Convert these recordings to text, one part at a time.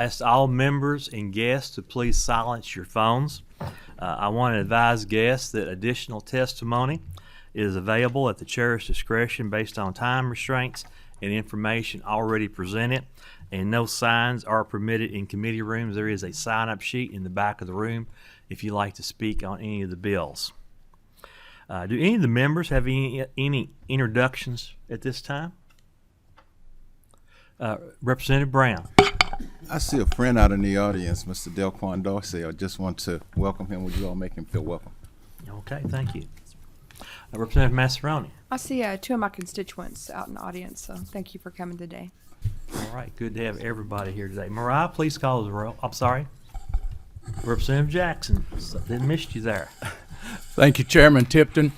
Ask all members and guests to please silence your phones. I want to advise guests that additional testimony is available at the chair's discretion based on time restraints and information already presented, and no signs are permitted in committee rooms. There is a sign-up sheet in the back of the room if you'd like to speak on any of the bills. Do any of the members have any introductions at this time? Representative Brown. I see a friend out in the audience, Mr. Delquan Dorsey. I just want to welcome him. Would you all make him feel welcome? Okay, thank you. Representative Massaroni. I see two of my constituents out in the audience, so thank you for coming today. All right, good to have everybody here today. Mariah, please call the roll. I'm sorry. Representative Jackson, didn't miss you there. Thank you, Chairman Tipton.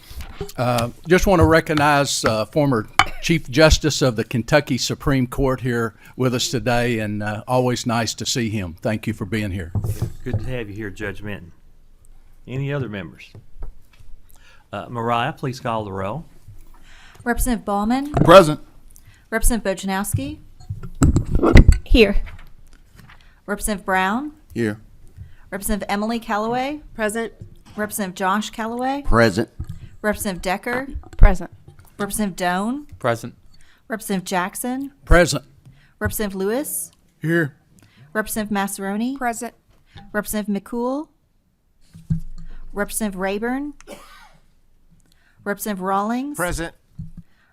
Just want to recognize former Chief Justice of the Kentucky Supreme Court here with us today, and always nice to see him. Thank you for being here. Good to have you here, Judge Minton. Any other members? Mariah, please call the roll. Representative Ballman. Present. Representative Bojanowski. Here. Representative Brown. Here. Representative Emily Callaway. Present. Representative Josh Callaway. Present. Representative Decker. Present. Representative Doan. Present. Representative Jackson. Present. Representative Lewis. Here. Representative Massaroni. Present. Representative McCool. Representative Rayburn. Representative Rawlings. Present.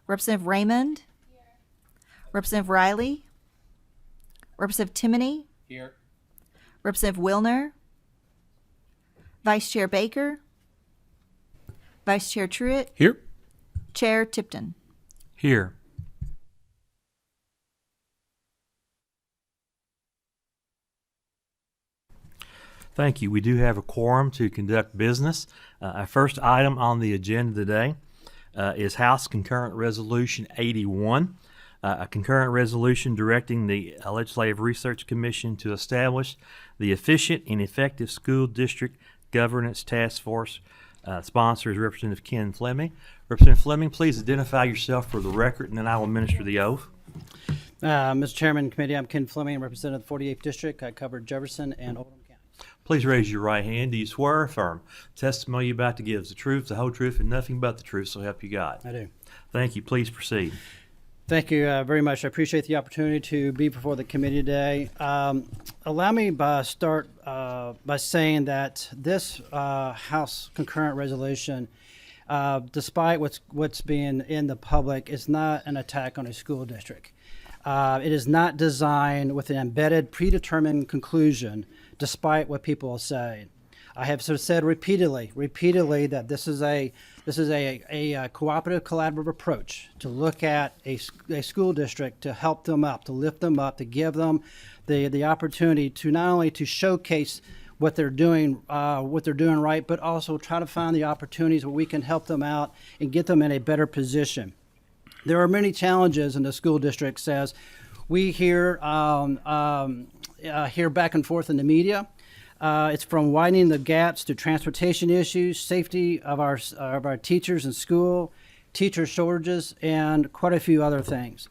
Representative Raymond. Representative Riley. Representative Timoney. Here. Representative Wilner. Vice Chair Baker. Vice Chair Truitt. Here. Chair Tipton. Here. Thank you. We do have a quorum to conduct business. Our first item on the agenda today is House Concurrent Resolution 81, a concurrent resolution directing the Legislative Research Commission to establish the Efficient and Effective School District Governance Task Force. Sponsor is Representative Ken Fleming. Representative Fleming, please identify yourself for the record, and then I will administer the oath. Mr. Chairman, Committee, I'm Ken Fleming, representing the 48th District. I covered Jefferson and Oldham County. Please raise your right hand. Do you swear or affirm testimony you're about to give is the truth, the whole truth, and nothing but the truth, so help you God? I do. Thank you. Please proceed. Thank you very much. I appreciate the opportunity to be before the committee today. Allow me to start by saying that this House concurrent resolution, despite what's being in the public, is not an attack on a school district. It is not designed with an embedded, predetermined conclusion, despite what people are saying. I have said repeatedly that this is a cooperative, collaborative approach to look at a school district, to help them up, to lift them up, to give them the opportunity to not only to showcase what they're doing right, but also try to find the opportunities where we can help them out and get them in a better position. There are many challenges in the school district, as we hear back and forth in the media. It's from widening the gaps to transportation issues, safety of our teachers in school, teacher shortages, and quite a few other things.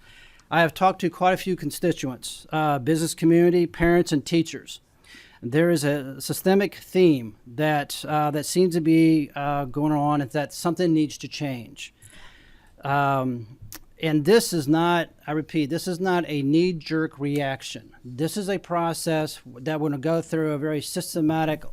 I have talked to quite a few constituents, business community, parents, and teachers. There is a systemic theme that seems to be going on, and that something needs to change. And this is not, I repeat, this is not a knee-jerk reaction. This is a process that we're going to go through a very systematic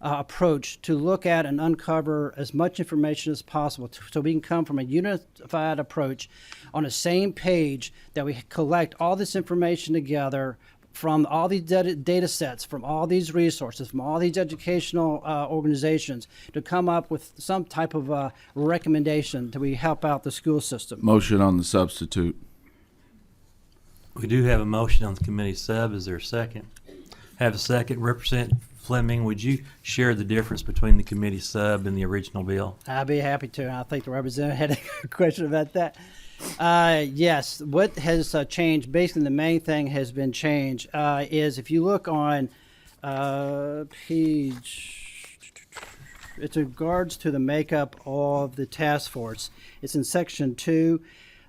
approach to look at and uncover as much information as possible so we can come from a unified approach on the same page, that we collect all this information together from all these data sets, from all these resources, from all these educational organizations, to come up with some type of recommendation that we help out the school system. Motion on the substitute. We do have a motion on the committee sub. Is there a second? Have a second. Representative Fleming, would you share the difference between the committee sub and the original bill? I'd be happy to. I think the representative had a question about that. Yes, what has changed, basically the main thing has been changed, is if you look on page, it's in regards to the makeup of the task force. It's in section 2.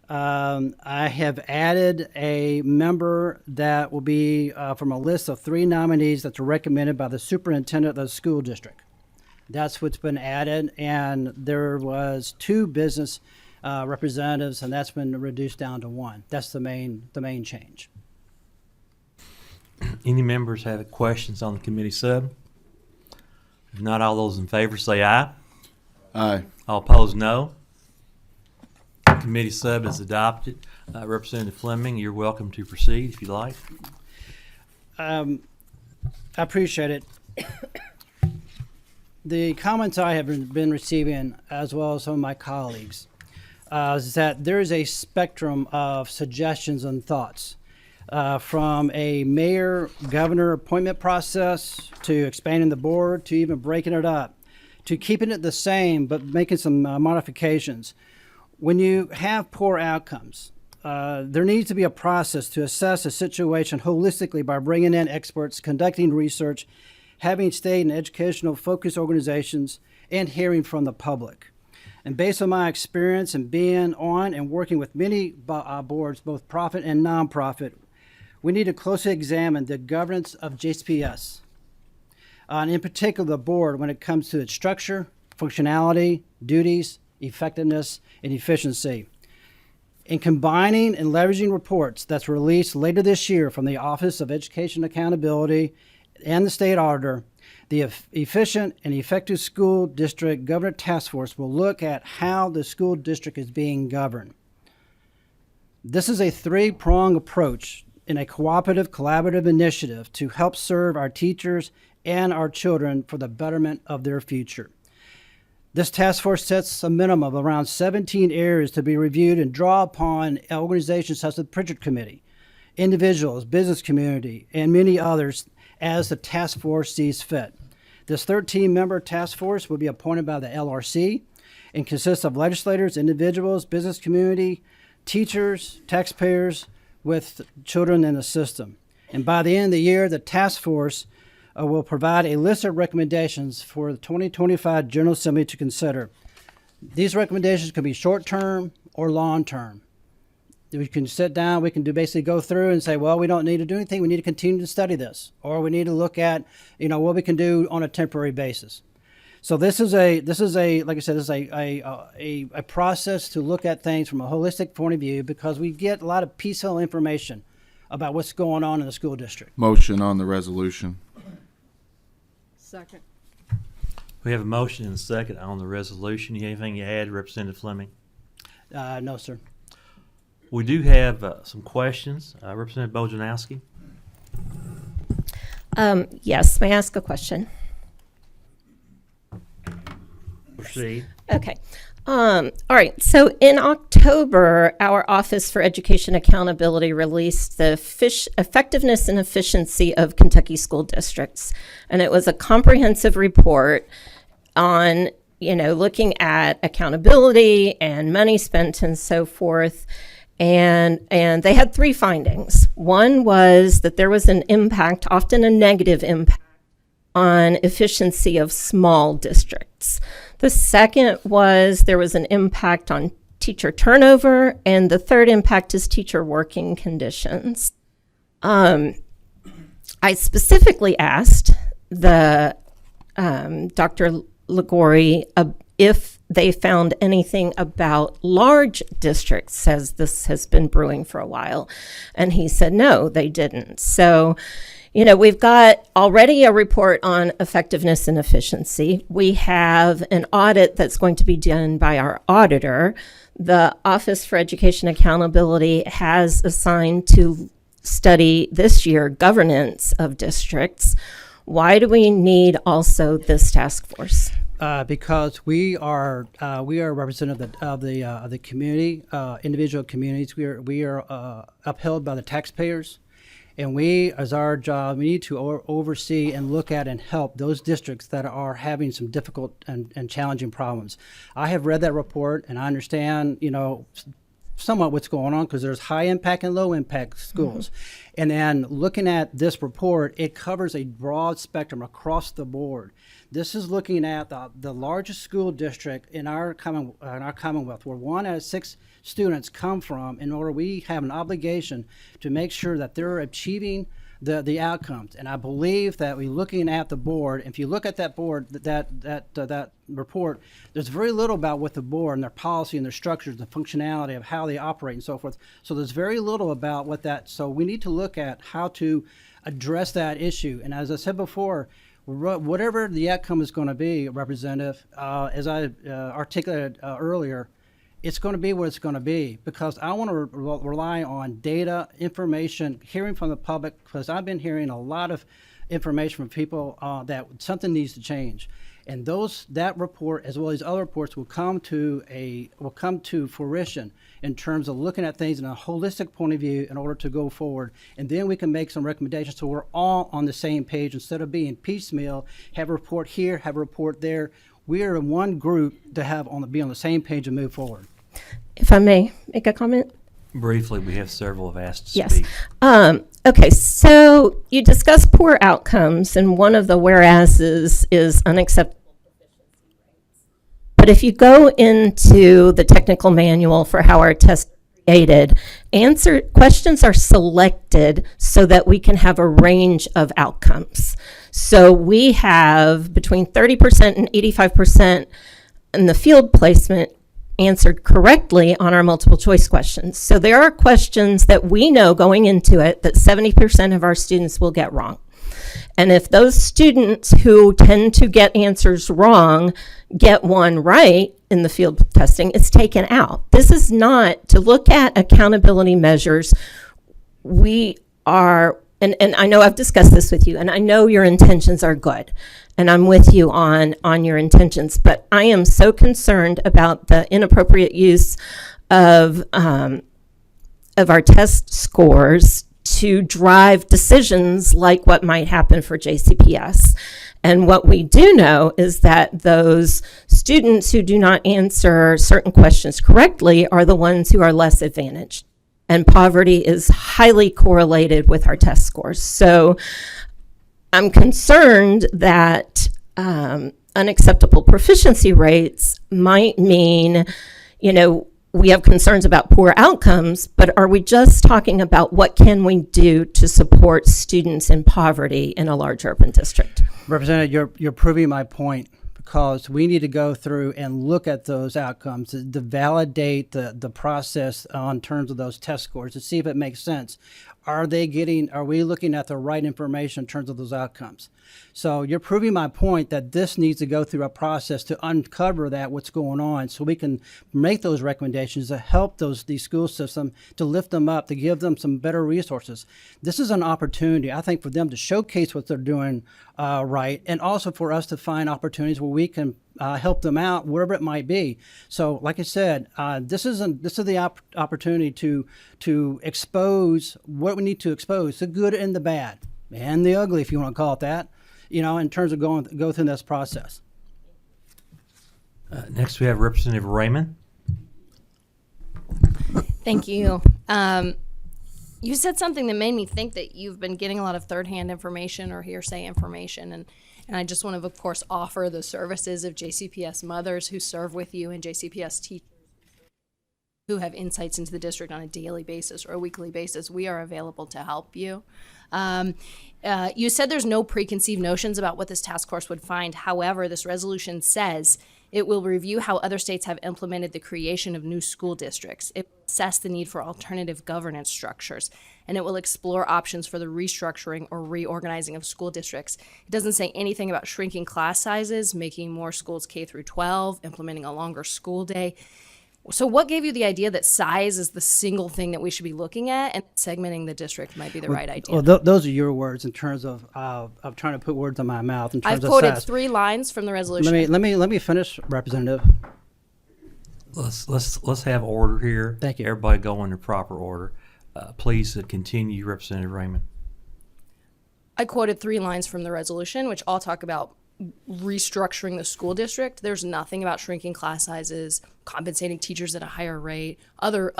I have added a member that will be from a list of 3 nominees that's recommended by the superintendent of the school district. That's what's been added, and there was 2 business representatives, and that's been reduced down to 1. That's the main change. Any members have questions on the committee sub? If not, all those in favor say aye. Aye. All opposed, no. Committee sub is adopted. Representative Fleming, you're welcome to proceed if you like. I appreciate it. The comments I have been receiving, as well as some of my colleagues, is that there is a spectrum of suggestions and thoughts, from a mayor-governor appointment process to expanding the board to even breaking it up to keeping it the same but making some modifications. When you have poor outcomes, there needs to be a process to assess a situation holistically by bringing in experts, conducting research, having state and educational focused organizations, and hearing from the public. And based on my experience and being on and working with many boards, both profit and nonprofit, we need to closely examine the governance of JCPS, and in particular the board when it comes to its structure, functionality, duties, effectiveness, and efficiency. In combining and leveraging reports that's released later this year from the Office of Education Accountability and the State Auditor, the Efficient and Effective School District Governance Task Force will look at how the school district is being governed. This is a 3-pronged approach in a cooperative, collaborative initiative to help serve our teachers and our children for the betterment of their future. This task force sets a minimum of around 17 areas to be reviewed and draw upon organizations such as the Pritchard Committee, individuals, business community, and many others as the task force sees fit. This 13-member task force will be appointed by the LRC and consists of legislators, individuals, business community, teachers, taxpayers with children in the system. And by the end of the year, the task force will provide a list of recommendations for the 2025 General Assembly to consider. These recommendations can be short-term or long-term. We can sit down, we can basically go through and say, well, we don't need to do anything. We need to continue to study this, or we need to look at, what we can do on a temporary basis. So this is a like I said, this is a process to look at things from a holistic point of view, because we get a lot of piecemeal information about what's going on in the school district. Motion on the resolution. Second. We have a motion and a second on the resolution. You have anything you add, Representative Fleming? No, sir. We do have some questions. Representative Bojanowski? Yes, may I ask a question? Proceed. Okay. All right. So in October, our Office for Education Accountability released the Effectiveness and Efficiency of Kentucky School Districts. And it was a comprehensive report on, looking at accountability and money spent and so forth. And they had 3 findings. One was that there was an impact, often a negative impact, on efficiency of small districts. The second was there was an impact on teacher turnover, and the third impact is teacher working conditions. I specifically asked the Dr. Ligori if they found anything about large districts, as this has been brewing for a while, and he said no, they didn't. So, we've got already a report on effectiveness and efficiency. We have an audit that's going to be done by our auditor. The Office for Education Accountability has assigned to study this year governance of districts. Why do we need also this task force? Because we are representative of the community, individual communities. We are upheld by the taxpayers. And as our job, we need to oversee and look at and help those districts that are having some difficult and challenging problems. I have read that report, and I understand, somewhat what's going on because there's high impact and low impact schools. And then looking at this report, it covers a broad spectrum across the board. This is looking at the largest school district in our Commonwealth, where 1 out of 6 students come from, in order we have an obligation to make sure that they're achieving the outcomes. And I believe that we're looking at the board. If you look at that board, that report, there's very little about what the board and their policy and their structures, the functionality of how they operate and so forth. So there's very little about what that. So we need to look at how to address that issue. And as I said before, whatever the outcome is going to be, Representative, as I articulated earlier, it's going to be what it's going to be, because I want to rely on data, information, hearing from the public, because I've been hearing a lot of information from people that something needs to change. And that report, as well as other reports, will come to fruition in terms of looking at things in a holistic point of view in order to go forward. And then we can make some recommendations so we're all on the same page instead of being piecemeal, have a report here, have a report there. We are one group to be on the same page and move forward. If I may make a comment? Briefly, we have several have asked to Yes. speak. Okay, so you discussed poor outcomes, and one of the whereases is unacceptable. But if you go into the technical manual for how our tests are created, questions are selected so that we can have a range of outcomes. So we have between 30% and 85% in the field placement answered correctly on our multiple choice questions. So there are questions that we know going into it that 70% of our students will get wrong. And if those students who tend to get answers wrong get one right in the field testing, it's taken out. This is not to look at accountability measures. We are, and I know I've discussed this with you, and I know your intentions are good, and I'm with you on your intentions, but I am so concerned about the inappropriate use of our test scores to drive decisions like what might happen for JCPS. And what we do know is that those students who do not answer certain questions correctly are the ones who are less advantaged. And poverty is highly correlated with our test scores. So I'm concerned that unacceptable proficiency rates might mean, we have concerns about poor outcomes, but are we just talking about what can we do to support students in poverty in a large urban district? Representative, you're proving my point, because we need to go through and look at those outcomes to validate the process on terms of those test scores to see if it makes sense. Are we looking at the right information in terms of those outcomes? So you're proving my point that this needs to go through a process to uncover what's going on, so we can make those recommendations to help these school systems, to lift them up, to give them some better resources. This is an opportunity, I think, for them to showcase what they're doing right, and also for us to find opportunities where we can help them out, wherever it might be. So, like I said, this is the opportunity to expose what we need to expose, the good and the bad, and the ugly, if you want to call it that, in terms of go through this process. Next, we have Representative Raymond. Thank you. You said something that made me think that you've been getting a lot of third-hand information or hearsay information, and I just want to, of course, offer the services of JCPS mothers who serve with you and JCPS teachers who have insights into the district on a daily basis or a weekly basis. We are available to help you. You said there's no preconceived notions about what this task force would find. However, this resolution says it will review how other states have implemented the creation of new school districts. It will assess the need for alternative governance structures, and it will explore options for the restructuring or reorganizing of school districts. It doesn't say anything about shrinking class sizes, making more schools K through 12, implementing a longer school day. So what gave you the idea that size is the single thing that we should be looking at, and segmenting the district might be the right idea? Well, those are your words in terms of trying to put words in my mouth. In terms I've of quoted size. 3 lines from the resolution. Let me finish, Representative. Let's have order here. Thank you. Everybody go in the proper order. Please continue, Representative Raymond. I quoted 3 lines from the resolution, which all talk about restructuring the school district. There's nothing about shrinking class sizes, compensating teachers at a higher rate, other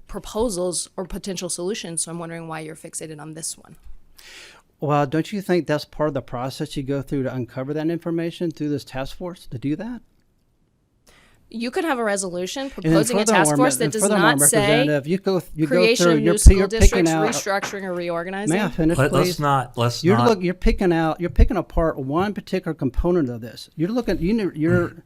proposals or potential solutions. So I'm wondering why you're fixated on this one. Well, don't you think that's part of the process you go through to uncover that information through this task force to do that? You could have a resolution And then proposing a task force that does not say Representative, you go creation through, of new you're school picking districts, out. restructuring or reorganizing. May I finish, Let's please? not. You're picking apart one particular component of this. You're looking,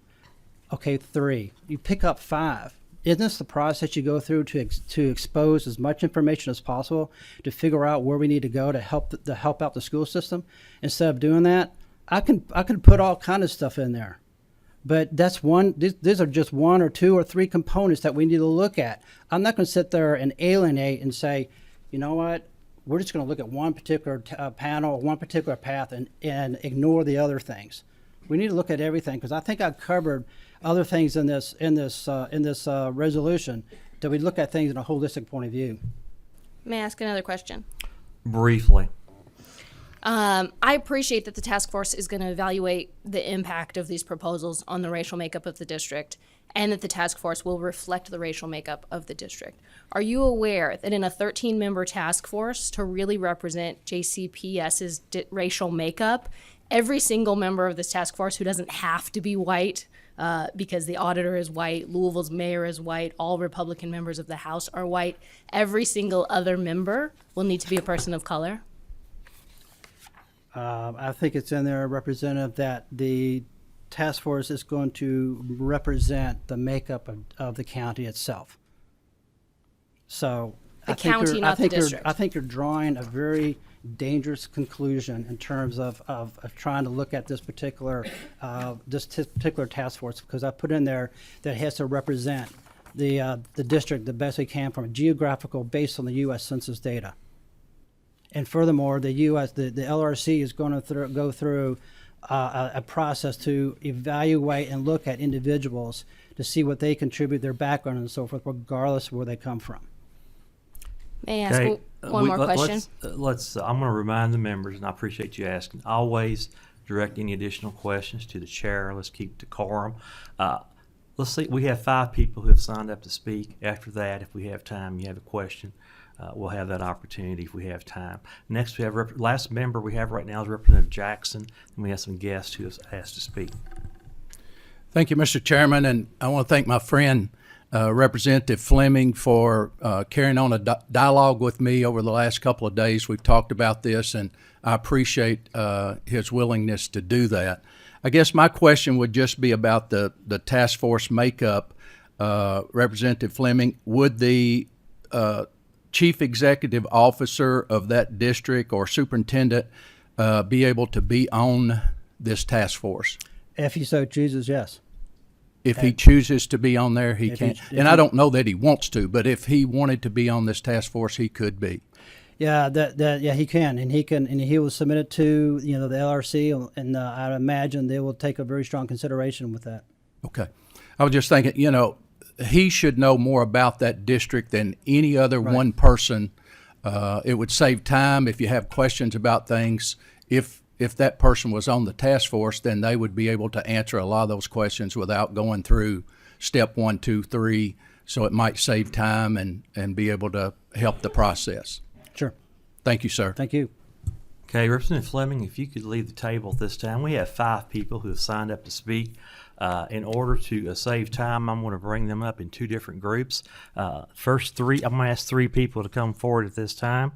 okay, 3. You pick up 5. Isn't this the process you go through to expose as much information as possible to figure out where we need to go to help out the school system? Instead of doing that, I can put all kind of stuff in there. But that's one. These are just 1 or 2 or 3 components that we need to look at. I'm not going to sit there and alienate and say, you know what, we're just going to look at one particular panel, one particular path, and ignore the other things. We need to look at everything, because I think I covered other things in this resolution, that we look at things in a holistic point of view. May I ask another question? Briefly. I appreciate that the task force is going to evaluate the impact of these proposals on the racial makeup of the district, and that the task force will reflect the racial makeup of the district. Are you aware that in a 13-member task force to really represent JCPS's racial makeup, every single member of this task force, who doesn't have to be white, because the auditor is white, Louisville's mayor is white, all Republican members of the House are white, every single other member will need to be a person of color? I think it's in there, Representative, that the task force is going to represent the makeup of the county itself. So The county, not the district. I think you're drawing a very dangerous conclusion in terms of trying to look at this particular task force, because I put in there that it has to represent the district the best it can from a geographical based on the U.S. Census data. And furthermore, the LRC is going to go through a process to evaluate and look at individuals to see what they contribute, their background and so forth, regardless of where they come from. May I ask one more question? Let's. I'm going to remind the members, and I appreciate you asking. Always direct any additional questions to the chair. Let's keep decorum. Let's see. We have 5 people who have signed up to speak. After that, if we have time, you have a question, we'll have that opportunity if we have time. Next, we have last member we have right now is Representative Jackson, and we have some guests who have asked to speak. Thank you, Mr. Chairman, and I want to thank my friend Representative Fleming for carrying on a dialogue with me over the last couple of days. We've talked about this, and I appreciate his willingness to do that. I guess my question would just be about the task force makeup. Representative Fleming, would the chief executive officer of that district or superintendent be able to be on this task force? If he so chooses, yes. If he chooses to be on there, he can. And I don't know that he wants to, but if he wanted to be on this task force, he could be. Yeah, he can, and he will submit it to the LRC, and I imagine they will take a very strong consideration with that. Okay, I was just thinking, he should know more about that district than any other one person. It would save time if you have questions about things. If that person was on the task force, then they would be able to answer a lot of those questions without going through step 1, 2, 3. So it might save time and be able to help the process. Sure. Thank you, sir. Thank you. Okay, Representative Fleming, if you could leave the table at this time. We have 5 people who have signed up to speak. In order to save time, I'm going to bring them up in 2 different groups. First 3, I'm going to ask 3 people to come forward at this time.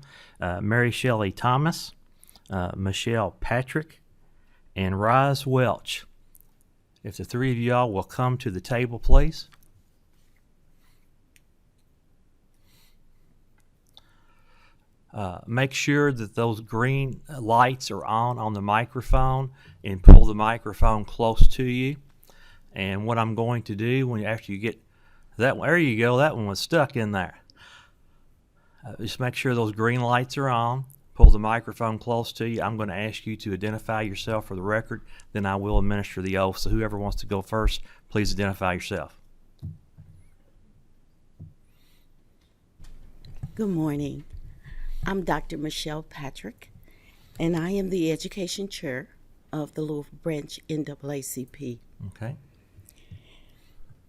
Mary Shelley Thomas, Michelle Patrick, and Roz Welch. If the 3 of y'all will come to the table, please. Make sure that those green lights are on the microphone, and pull the microphone close to you. And what I'm going to do after you get that one, there you go, that one was stuck in there. Just make sure those green lights are on. Pull the microphone close to you. I'm going to ask you to identify yourself for the record. Then I will administer the oath. So whoever wants to go first, please identify yourself. Good morning. I'm Dr. Michelle Patrick, and I am the Education Chair of the Louisville Branch NAACP. Okay.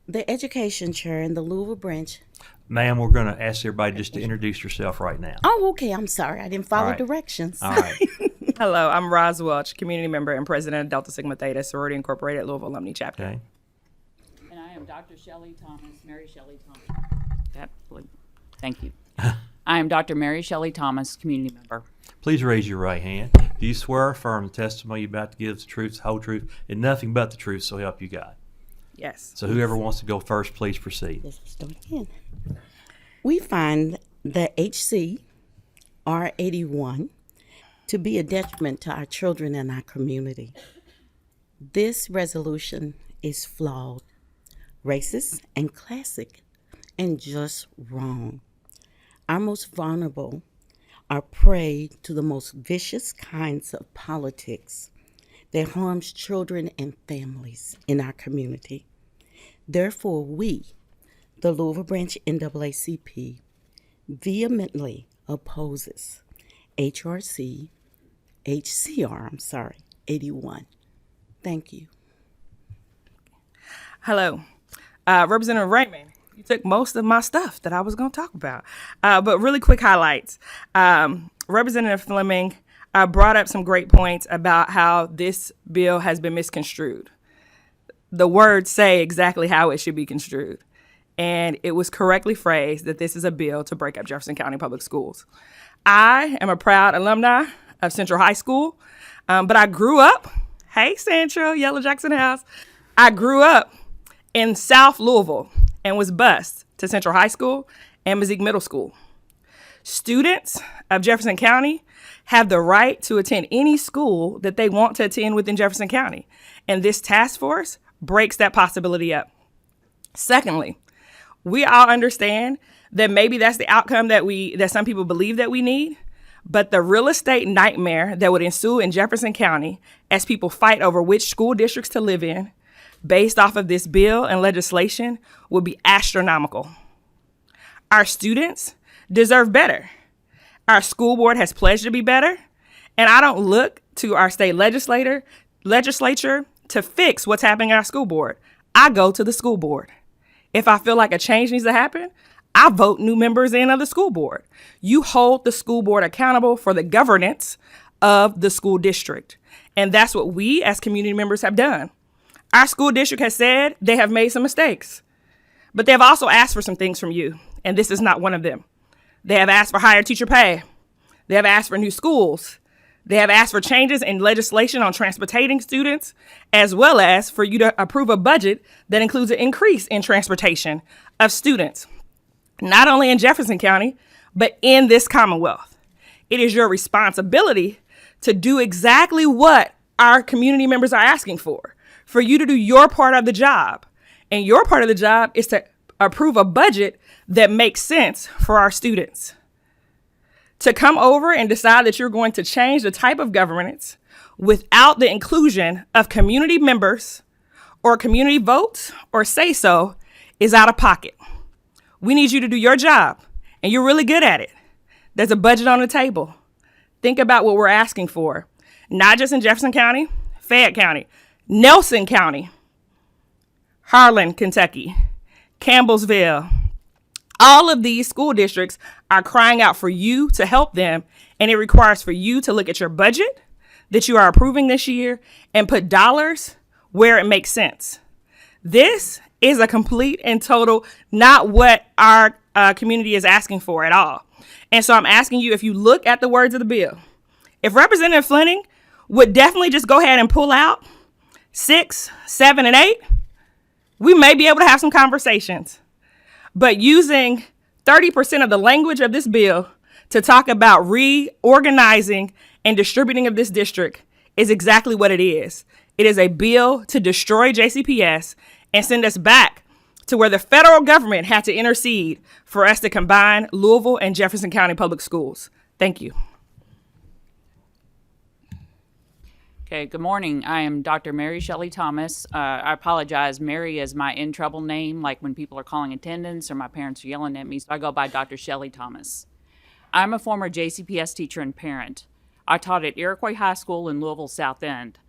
The education chair in the Louisville Branch. Ma'am, we're going to ask everybody just to introduce yourself right now. Oh, okay. I'm sorry. I didn't follow All right. directions. All right. Hello, I'm Roz Welch, community member and president of Delta Sigma Theta Sorority Incorporated Louisville Alumni Chapter. Okay. And I am Dr. Shelley Thomas, Mary Shelley Thomas. Thank you. I am Dr. Mary Shelley Thomas, community member. Please raise your right hand. Do you swear or affirm the testimony you're about to give is the truth, the whole truth, and nothing but the truth, so help you God? Yes. So whoever wants to go first, please proceed. Let's start again. We find the HC R81 to be a detriment to our children and our community. This resolution is flawed, racist, and classic, and just wrong. Our most vulnerable are prey to the most vicious kinds of politics that harms children and families in our community. Therefore, we, the Louisville Branch NAACP, vehemently opposes HCR 81. Thank you. Hello. Representative Raymond, you took most of my stuff that I was going to talk about. But really quick highlights. Representative Fleming brought up some great points about how this bill has been misconstrued. The words say exactly how it should be construed. And it was correctly phrased that this is a bill to break up Jefferson County Public Schools. I am a proud alumni of Central High School, but I grew up, hey Central, Yellow Jackson House, I grew up in South Louisville and was bused to Central High School and Mazik Middle School. Students of Jefferson County have the right to attend any school that they want to attend within Jefferson County, and this task force breaks that possibility up. Secondly, we all understand that maybe that's the outcome that some people believe that we need, but the real estate nightmare that would ensue in Jefferson County as people fight over which school districts to live in based off of this bill and legislation would be astronomical. Our students deserve better. Our school board has pledged to be better, and I don't look to our state legislature to fix what's happening at our school board. I go to the school board. If I feel like a change needs to happen, I vote new members in of the school board. You hold the school board accountable for the governance of the school district. And that's what we as community members have done. Our school district has said they have made some mistakes, but they have also asked for some things from you, and this is not one of them. They have asked for higher teacher pay. They have asked for new schools. They have asked for changes in legislation on transportating students, as well as for you to approve a budget that includes an increase in transportation of students, not only in Jefferson County, but in this Commonwealth. It is your responsibility to do exactly what our community members are asking for you to do your part of the job. And your part of the job is to approve a budget that makes sense for our students. To come over and decide that you're going to change the type of governance without the inclusion of community members or community votes or say-so is out of pocket. We need you to do your job, and you're really good at it. There's a budget on the table. Think about what we're asking for, not just in Jefferson County, Fayette County, Nelson County, Harlan, Kentucky, Campbellsville. All of these school districts are crying out for you to help them, and it requires for you to look at your budget that you are approving this year and put dollars where it makes sense. This is a complete and total not what our community is asking for at all. And so I'm asking you, if you look at the words of the bill, if Representative Fleming would definitely just go ahead and pull out 6, 7, and 8, we may be able to have some conversations. But using 30% of the language of this bill to talk about reorganizing and distributing of this district is exactly what it is. It is a bill to destroy JCPS and send us back to where the federal government had to intercede for us to combine Louisville and Jefferson County Public Schools. Thank you. Okay, good morning. I am Dr. Mary Shelley Thomas. I apologize. Mary is my in trouble name, like when people are calling attendance or my parents are yelling at me, so I go by Dr. Shelley Thomas. I'm a former JCPS teacher and parent. I taught at Iroquois High School in Louisville South End.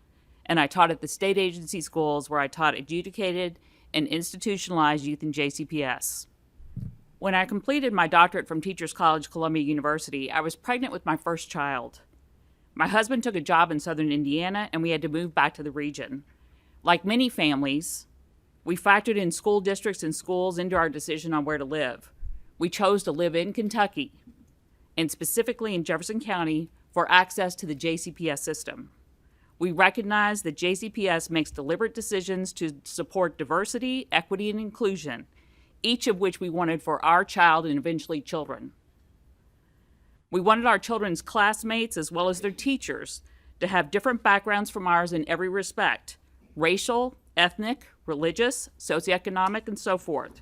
and I taught at the state agency schools where I taught adjudicated and institutionalized youth in JCPS. When I completed my doctorate from Teachers College, Columbia University, I was pregnant with my first child. My husband took a job in southern Indiana, and we had to move back to the region. Like many families, we factored in school districts and schools into our decision on where to live. We chose to live in Kentucky, and specifically in Jefferson County, for access to the JCPS system. We recognize that JCPS makes deliberate decisions to support diversity, equity, and inclusion, each of which we wanted for our child and eventually children. We wanted our children's classmates, as well as their teachers, to have different backgrounds from ours in every respect: racial, ethnic, religious, socioeconomic, and so forth.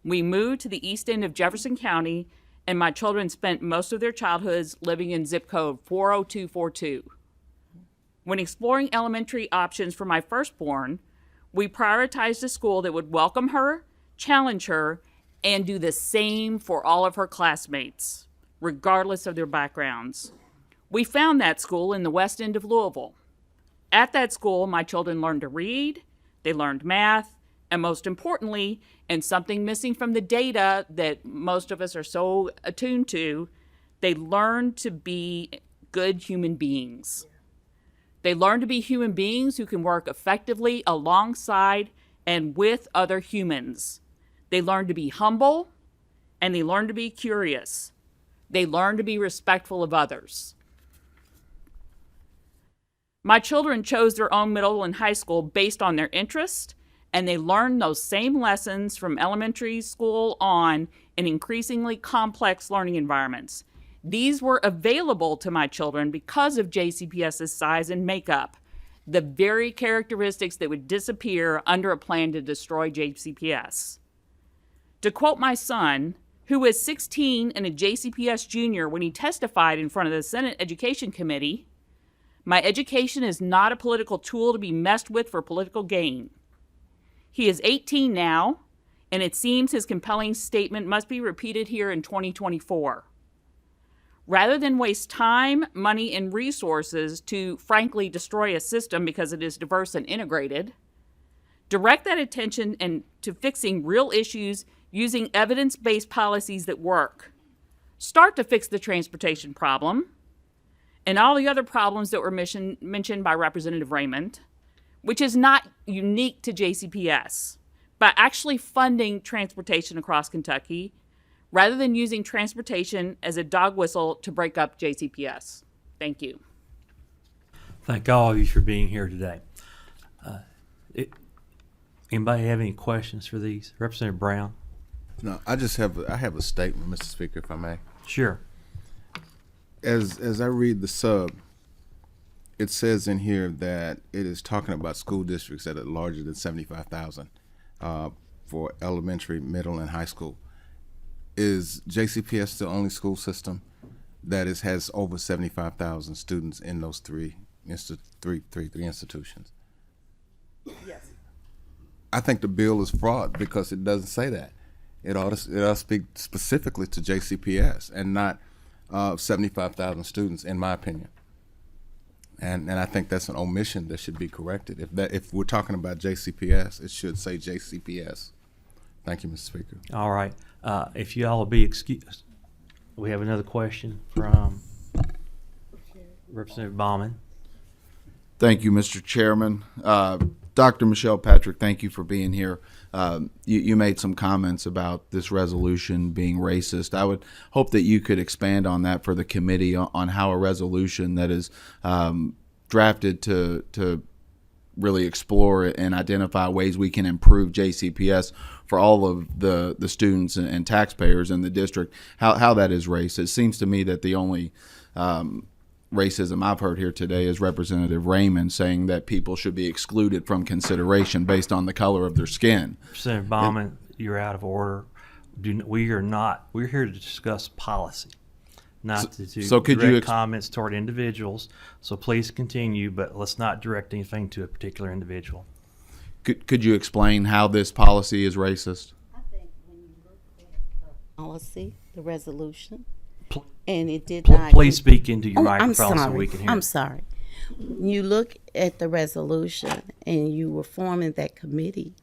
We moved to the east end of Jefferson County, and my children spent most of their childhoods living in zip code 40242. When exploring elementary options for my firstborn, we prioritized a school that would welcome her, challenge her, and do the same for all of her classmates, regardless of their backgrounds. We found that school in the west end of Louisville. At that school, my children learned to read, they learned math, and most importantly, and something missing from the data that most of us are so attuned to, they learned to be good human beings. They learn to be human beings who can work effectively alongside and with other humans. They learn to be humble, and they learn to be curious. They learn to be respectful of others. My children chose their own middle and high school based on their interest, and they learned those same lessons from elementary school on in increasingly complex learning environments. These were available to my children because of JCPS's size and makeup, the very characteristics that would disappear under a plan to destroy JCPS. To quote my son, who was 16 and a JCPS junior when he testified in front of the Senate Education Committee, "My education is not a political tool to be messed with for political gain." He is 18 now, and it seems his compelling statement must be repeated here in 2024. Rather than waste time, money, and resources to frankly destroy a system because it is diverse and integrated, direct that attention to fixing real issues using evidence-based policies that work. Start to fix the transportation problem and all the other problems that were mentioned by Representative Raymond, which is not unique to JCPS, by actually funding transportation across Kentucky rather than using transportation as a dog whistle to break up JCPS. Thank you. Thank all of you for being here today. Anybody have any questions for these? Representative Brown? No, I have a statement, Mr. Speaker, if I may. Sure. As I read the sub, it says in here that it is talking about school districts that are larger than 75,000 for elementary, middle, and high school. Is JCPS the only school system that has over 75,000 students in those three institutions? Yes. I think the bill is fraud because it doesn't say that. It ought to speak specifically to JCPS and not 75,000 students, in my opinion. And I think that's an omission that should be corrected. If we're talking about JCPS, it should say JCPS. Thank you, Mr. Speaker. All right. If you all will be excused, we have another question from Representative Baumann. Thank you, Mr. Chairman. Dr. Michelle Patrick, thank you for being here. You made some comments about this resolution being racist. I would hope that you could expand on that for the committee on how a resolution that is drafted to really explore and identify ways we can improve JCPS for all of the students and taxpayers in the district, how that is racist. It seems to me that the only racism I've heard here today is Representative Raymond saying that people should be excluded from consideration based on the color of their skin. Representative Baumann, you're out of order. We're here to discuss policy, not to direct comments toward individuals. So please continue, but let's not direct anything to a particular individual. Could you explain how this policy is racist? I think when you look at the policy, the resolution, and it did not. Please speak into your microphone I'm sorry. so we can hear. I'm sorry. You look at the resolution and you were forming that committee.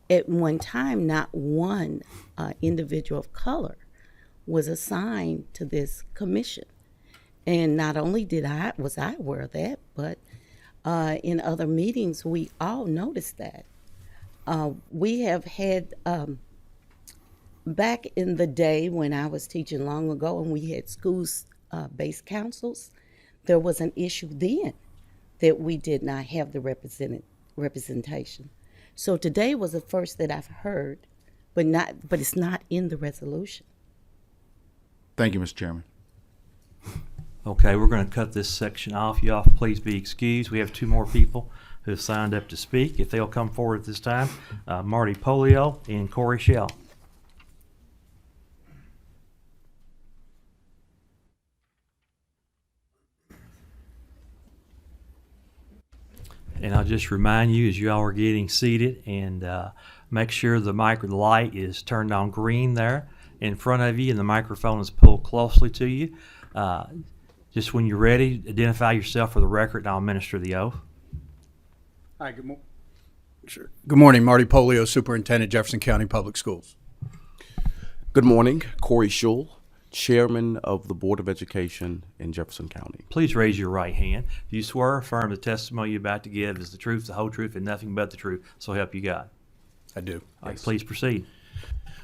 At one time, not one individual of color was assigned to this commission. And not only was I aware of that, but in other meetings, we all noticed that. We have had, back in the day when I was teaching long ago and we had schools-based councils, there was an issue then that we did not have the representation. So today was the first that I've heard, but it's not in the resolution. Thank you, Mr. Chairman. Okay, we're going to cut this section off. You all please be excused. We have two more people who have signed up to speak. If they'll come forward at this time, Marty Polio and Corey Shell. And I'll just remind you as you all are getting seated and make sure the light is turned on green there in front of you and the microphone is pulled closely to you. Just when you're ready, identify yourself for the record and I'll administer the oath. Hi, good morning. Sure. Good morning, Marty Polio, Superintendent, Jefferson County Public Schools. Good morning, Corey Schul, Chairman of the Board of Education in Jefferson County. Please raise your right hand. Do you swear or affirm the testimony you're about to give is the truth, the whole truth, and nothing but the truth, so help you God? I do. All right, please proceed.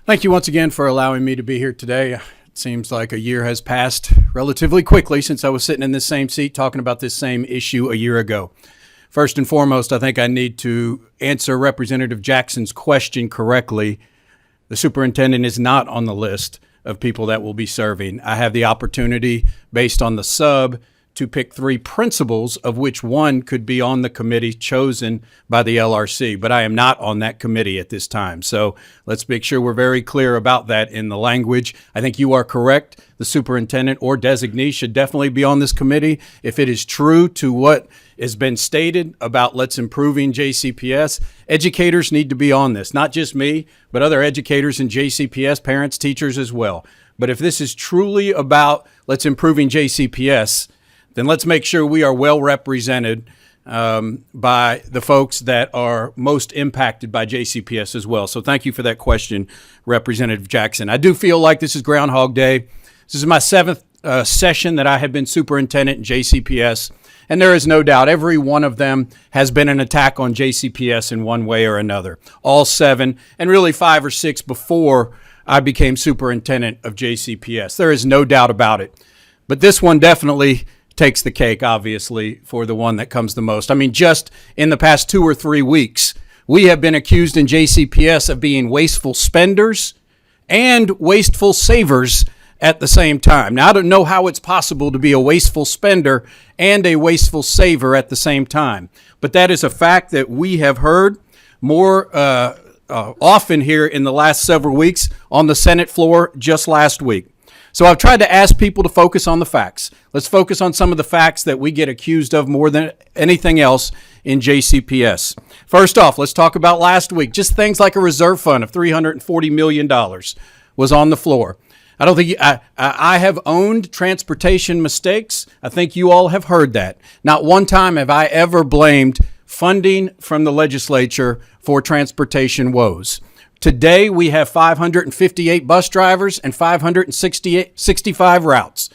Thank you once again for allowing me to be here today. It seems like a year has passed relatively quickly since I was sitting in this same seat talking about this same issue a year ago. First and foremost, I think I need to answer Representative Jackson's question correctly. The superintendent is not on the list of people that will be serving. I have the opportunity, based on the sub, to pick 3 principals, of which one could be on the committee chosen by the LRC, but I am not on that committee at this time. So let's make sure we're very clear about that in the language. I think you are correct. The superintendent or designee should definitely be on this committee. If it is true to what has been stated about let's improving JCPS, educators need to be on this, not just me, but other educators in JCPS, parents, teachers as well. But if this is truly about let's improving JCPS, then let's make sure we are well represented by the folks that are most impacted by JCPS as well. So thank you for that question, Representative Jackson. I do feel like this is Groundhog Day. This is my 7th session that I have been superintendent in JCPS, and there is no doubt every one of them has been an attack on JCPS in one way or another. All 7, and really 5 or 6 before I became superintendent of JCPS. There is no doubt about it. But this one definitely takes the cake, obviously, for the one that comes the most. I mean, just in the past 2 or 3 weeks, we have been accused in JCPS of being wasteful spenders and wasteful savers at the same time. Now, I don't know how it's possible to be a wasteful spender and a wasteful saver at the same time, but that is a fact that we have heard more often here in the last several weeks on the Senate floor just last week. So I've tried to ask people to focus on the facts. Let's focus on some of the facts that we get accused of more than anything else in JCPS. First off, let's talk about last week. Just things like a reserve fund of $340 million was on the floor. I don't think I have owned transportation mistakes. I think you all have heard that. Not one time have I ever blamed funding from the legislature for transportation woes. Today, we have 558 bus drivers and 565 routes,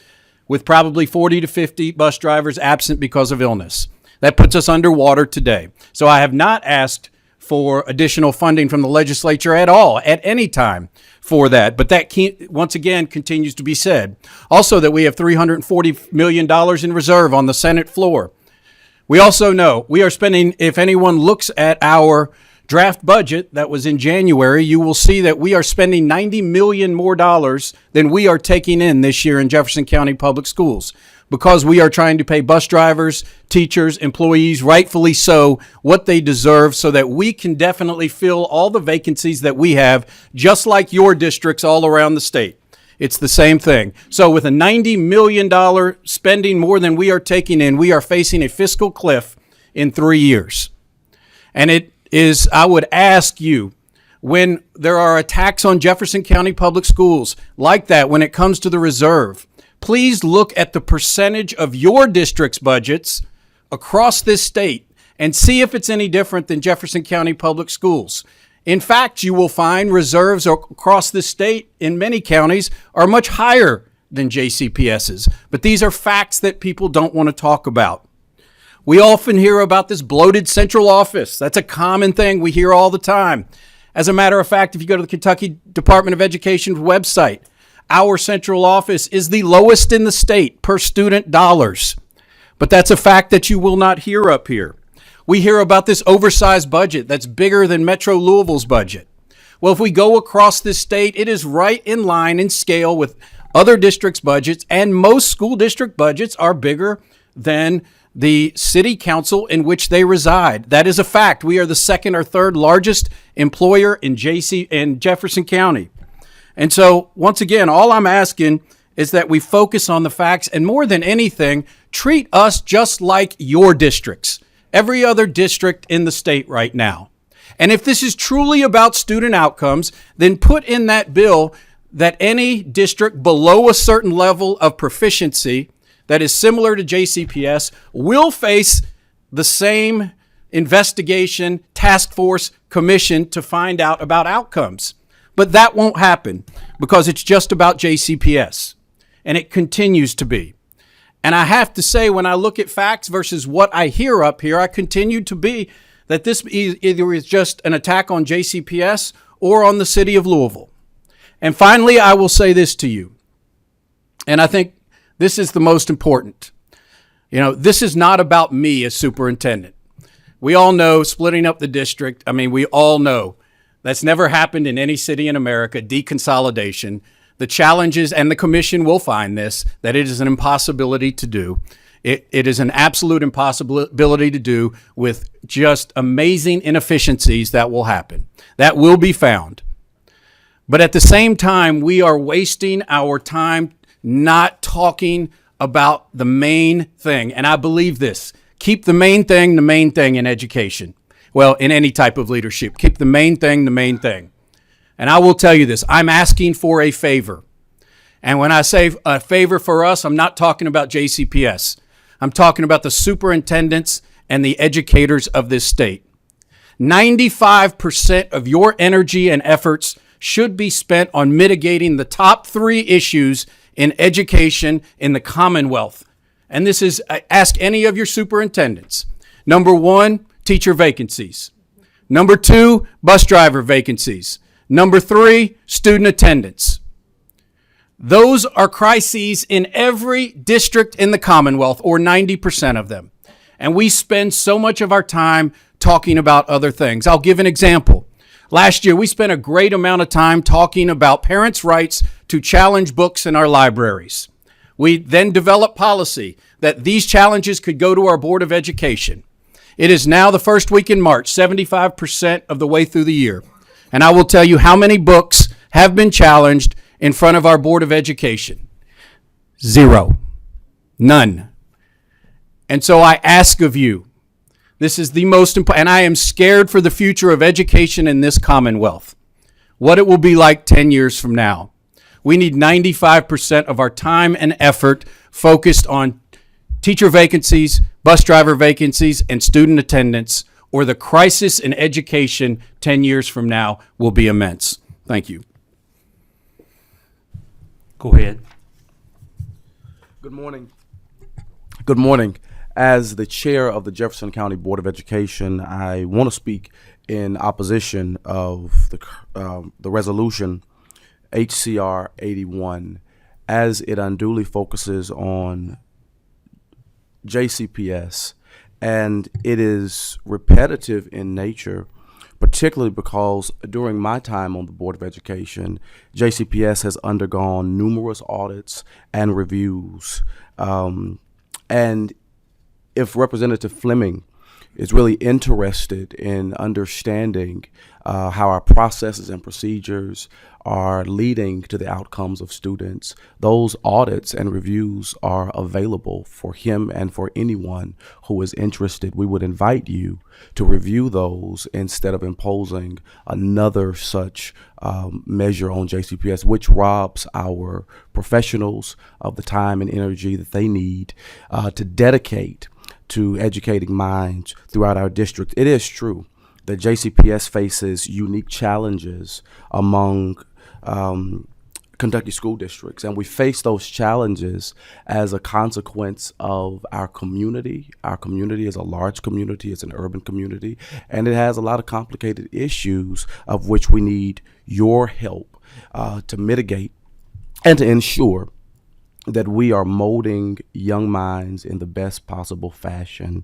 with probably 40 to 50 bus drivers absent because of illness. That puts us underwater today. So I have not asked for additional funding from the legislature at all, at any time for that. But that once again continues to be said. Also that we have $340 million in reserve on the Senate floor. We also know we are spending, if anyone looks at our draft budget that was in January, you will see that we are spending $90 million more than we are taking in this year in Jefferson County Public Schools, because we are trying to pay bus drivers, teachers, employees, rightfully so, what they deserve, so that we can definitely fill all the vacancies that we have, just like your districts all around the state. It's the same thing. So with a $90 million spending more than we are taking in, we are facing a fiscal cliff in 3 years. And it is, I would ask you, when there are attacks on Jefferson County Public Schools like that, when it comes to the reserve, please look at the percentage of your district's budgets across this state and see if it's any different than Jefferson County Public Schools. In fact, you will find reserves across the state in many counties are much higher than JCPS's. But these are facts that people don't want to talk about. We often hear about this bloated central office. That's a common thing we hear all the time. As a matter of fact, if you go to the Kentucky Department of Education's website, our central office is the lowest in the state per student dollars. But that's a fact that you will not hear up here. We hear about this oversized budget that's bigger than Metro Louisville's budget. Well, if we go across this state, it is right in line in scale with other districts' budgets, and most school district budgets are bigger than the city council in which they reside. That is a fact. We are the second or third largest employer in Jefferson County. And so, once again, all I'm asking is that we focus on the facts, and more than anything, treat us just like your districts, every other district in the state right now. And if this is truly about student outcomes, then put in that bill that any district below a certain level of proficiency that is similar to JCPS will face the same investigation, task force, commission to find out about outcomes. But that won't happen because it's just about JCPS, and it continues to be. And I have to say, when I look at facts versus what I hear up here, I continue to be that this either is just an attack on JCPS or on the city of Louisville. And finally, I will say this to you, and I think this is the most important. This is not about me as superintendent. We all know splitting up the district, we all know that's never happened in any city in America, deconsolidation. The challenges, and the commission will find this, that it is an impossibility to do. It is an absolute impossibility to do with just amazing inefficiencies that will happen. That will be found. But at the same time, we are wasting our time not talking about the main thing. And I believe this. Keep the main thing in education. Well, in any type of leadership. Keep the main thing. And I will tell you this. I'm asking for a favor. And when I say a favor for us, I'm not talking about JCPS. I'm talking about the superintendents and the educators of this state. 95% of your energy and efforts should be spent on mitigating the top 3 issues in education in the Commonwealth. And this is, ask any of your superintendents. Number 1, teacher vacancies. Number 2, bus driver vacancies. Number 3, student attendance. Those are crises in every district in the Commonwealth, or 90% of them. And we spend so much of our time talking about other things. I'll give an example. Last year, we spent a great amount of time talking about parents' rights to challenge books in our libraries. We then developed policy that these challenges could go to our Board of Education. It is now the first week in March, 75% of the way through the year. And I will tell you how many books have been challenged in front of our Board of Education. 0. None. And so I ask of you, this is the most important, and I am scared for the future of education in this Commonwealth, what it will be like 10 years from now. We need 95% of our time and effort focused on teacher vacancies, bus driver vacancies, and student attendance, or the crisis in education 10 years from now will be immense. Thank you. Go ahead. Good morning. Good morning. As the chair of the Jefferson County Board of Education, I want to speak in opposition of the resolution HCR 81, as it unduly focuses on JCPS, and it is repetitive in nature, particularly because during my time on the Board of Education, JCPS has undergone numerous audits and reviews. And if Representative Fleming is really interested in understanding how our processes and procedures are leading to the outcomes of students, those audits and reviews are available for him and for anyone who is interested. We would invite you to review those instead of imposing another such measure on JCPS, which robs our professionals of the time and energy that they need to dedicate to educating minds throughout our district. It is true that JCPS faces unique challenges among Kentucky school districts, and we face those challenges as a consequence of our community. Our community is a large community, it's an urban community, and it has a lot of complicated issues of which we need your help to mitigate and to ensure that we are molding young minds in the best possible fashion.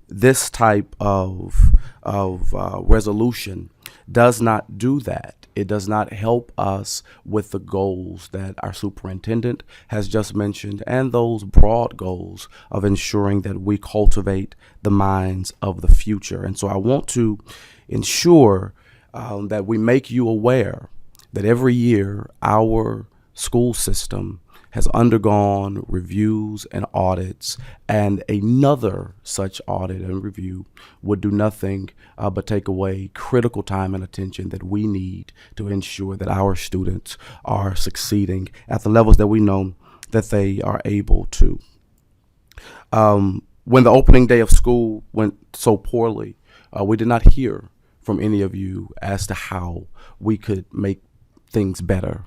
This type of resolution does not do that. It does not help us with the goals that our superintendent has just mentioned and those broad goals of ensuring that we cultivate the minds of the future. And so I want to ensure that we make you aware that every year our school system has undergone reviews and audits, and another such audit and review would do nothing but take away critical time and attention that we need to ensure that our students are succeeding at the levels that we know that they are able to. When the opening day of school went so poorly, we did not hear from any of you as to how we could make things better.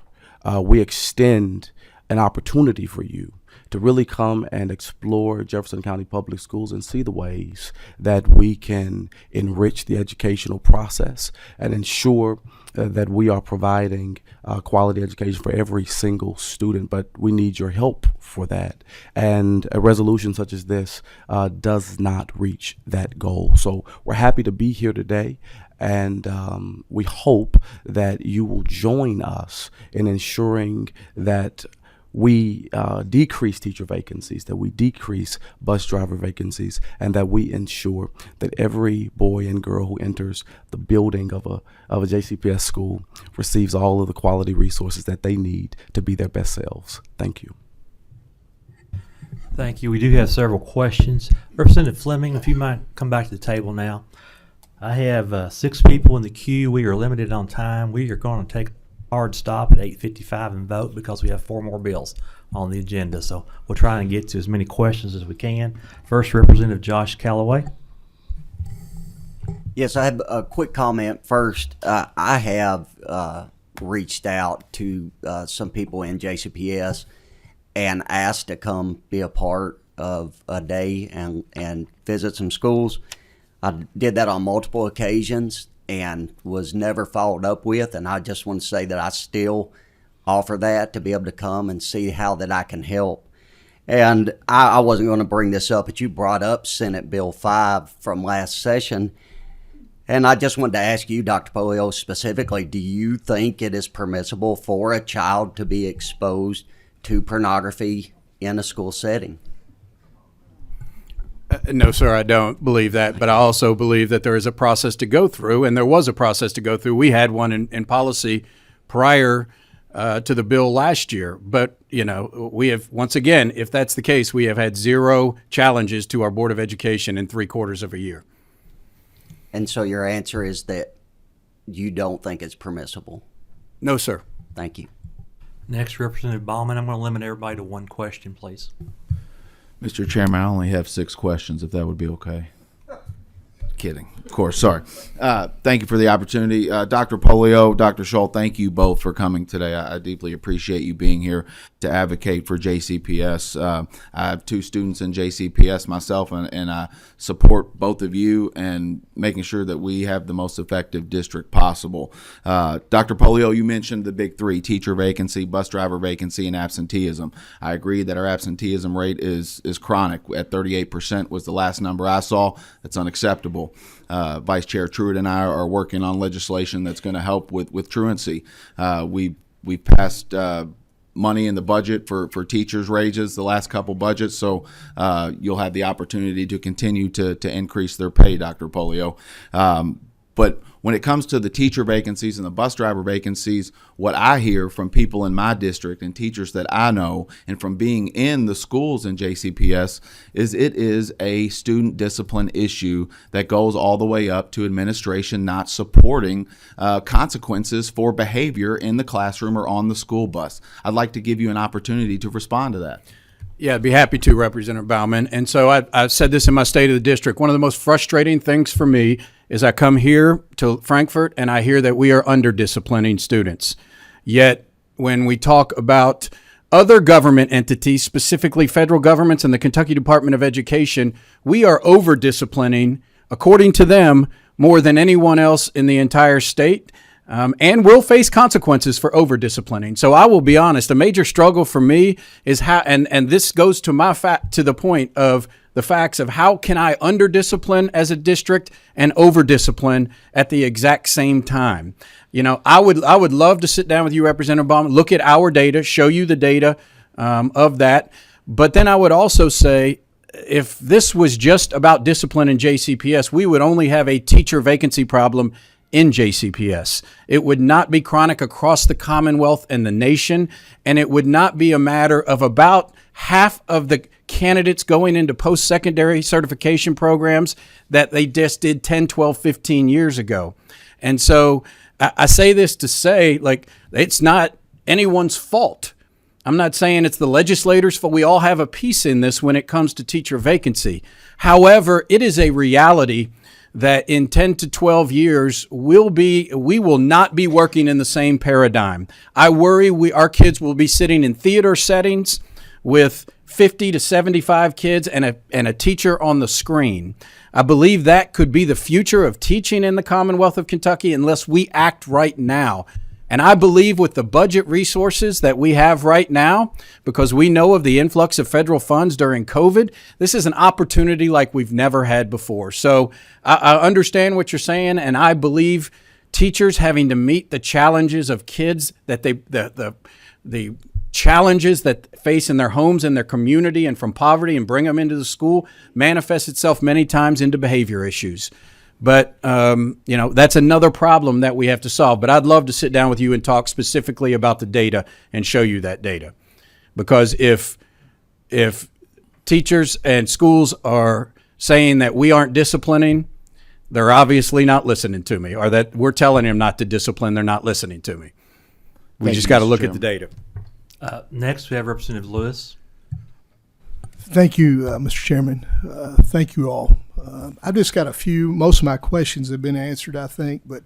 We extend an opportunity for you to really come and explore Jefferson County Public Schools and see the ways that we can enrich the educational process and ensure that we are providing quality education for every single student. But we need your help for that. And a resolution such as this does not reach that goal. So we're happy to be here today. And we hope that you will join us in ensuring that we decrease teacher vacancies, that we decrease bus driver vacancies, and that we ensure that every boy and girl who enters the building of a JCPS school receives all of the quality resources that they need to be their best selves. Thank you. Thank you. We do have several questions. Representative Fleming, if you might come back to the table now. I have 6 people in the queue. We are limited on time. We are going to take a hard stop at 8:55 and vote because we have 4 more bills on the agenda. So we'll try and get to as many questions as we can. First, Representative Josh Callaway. Yes, I have a quick comment. First, I have reached out to some people in JCPS and asked to come be a part of a day and visit some schools. I did that on multiple occasions and was never followed up with, and I just want to say that I still offer that to be able to come and see how that I can help. And I wasn't going to bring this up, but you brought up Senate Bill 5 from last session, and I just wanted to ask you, Dr. Polio, specifically, do you think it is permissible for a child to be exposed to pornography in a school setting? No, sir, I don't believe that. But I also believe that there is a process to go through, and there was a process to go through. We had one in policy prior to the bill last year. But, you know, we have, once again, if that's the case, we have had 0 challenges to our Board of Education in 3/4 of a year. And so your answer is that you don't think it's permissible? No, sir. Thank you. Next, Representative Ballman. I'm going to limit everybody to 1 question, please. Mr. Chairman, I only have 6 questions, if that would be okay. Kidding, of course, sorry. Thank you for the opportunity. Dr. Polio, Dr. Schultz, thank you both for coming today. I deeply appreciate you being here to advocate for JCPS. I have 2 students in JCPS myself, and I support both of you and making sure that we have the most effective district possible. Dr. Polio, you mentioned the big 3, teacher vacancy, bus driver vacancy, and absenteeism. I agree that our absenteeism rate is chronic. At 38% was the last number I saw. That's unacceptable. Vice Chair Truitt and I are working on legislation that's going to help with truancy. We passed money in the budget for teachers' wages the last couple budgets, so you'll have the opportunity to continue to increase their pay, Dr. Polio. But when it comes to the teacher vacancies and the bus driver vacancies, what I hear from people in my district and teachers that I know and from being in the schools in JCPS is it is a student discipline issue that goes all the way up to administration not supporting consequences for behavior in the classroom or on the school bus. I'd like to give you an opportunity to respond to that. Yeah, I'd be happy to, Representative Bauman. And so I've said this in my State of the District. One of the most frustrating things for me is I come here to Frankfort and I hear that we are under-disciplining students. Yet when we talk about other government entities, specifically federal governments and the Kentucky Department of Education, we are over-disciplining, according to them, more than anyone else in the entire state. And will face consequences for over-disciplining. So I will be honest, a major struggle for me is how, and this goes to to the point of the facts of how can I under-discipline as a district and over-discipline at the exact same time. You know, I would love to sit down with you, Representative Bauman, look at our data, show you the data of that. But then I would also say, if this was just about discipline in JCPS, we would only have a teacher vacancy problem in JCPS. It would not be chronic across the Commonwealth and the nation, and it would not be a matter of about half of the candidates going into post-secondary certification programs that they just did 10, 12, 15 years ago. And so I say this to say, like, it's not anyone's fault. I'm not saying it's the legislators' fault. We all have a piece in this when it comes to teacher vacancy. However, it is a reality that in 10 to 12 years, we will not be working in the same paradigm. I worry our kids will be sitting in theater settings with 50 to 75 kids and a teacher on the screen. I believe that could be the future of teaching in the Commonwealth of Kentucky unless we act right now. And I believe with the budget resources that we have right now, because we know of the influx of federal funds during COVID, this is an opportunity like we've never had before. So I understand what you're saying, and I believe teachers having to meet the challenges of kids that the challenges that face in their homes and their community and from poverty and bring them into the school manifests itself many times into behavior issues. But, that's another problem that we have to solve. But I'd love to sit down with you and talk specifically about the data and show you that data. Because if teachers and schools are saying that we aren't disciplining, they're obviously not listening to me, or that we're telling them not to discipline, they're not listening to me. We just got to look at the data. Next, we have Representative Lewis. Thank you, Mr. Chairman. Thank you all. I've just got a few. Most of my questions have been answered, I think, but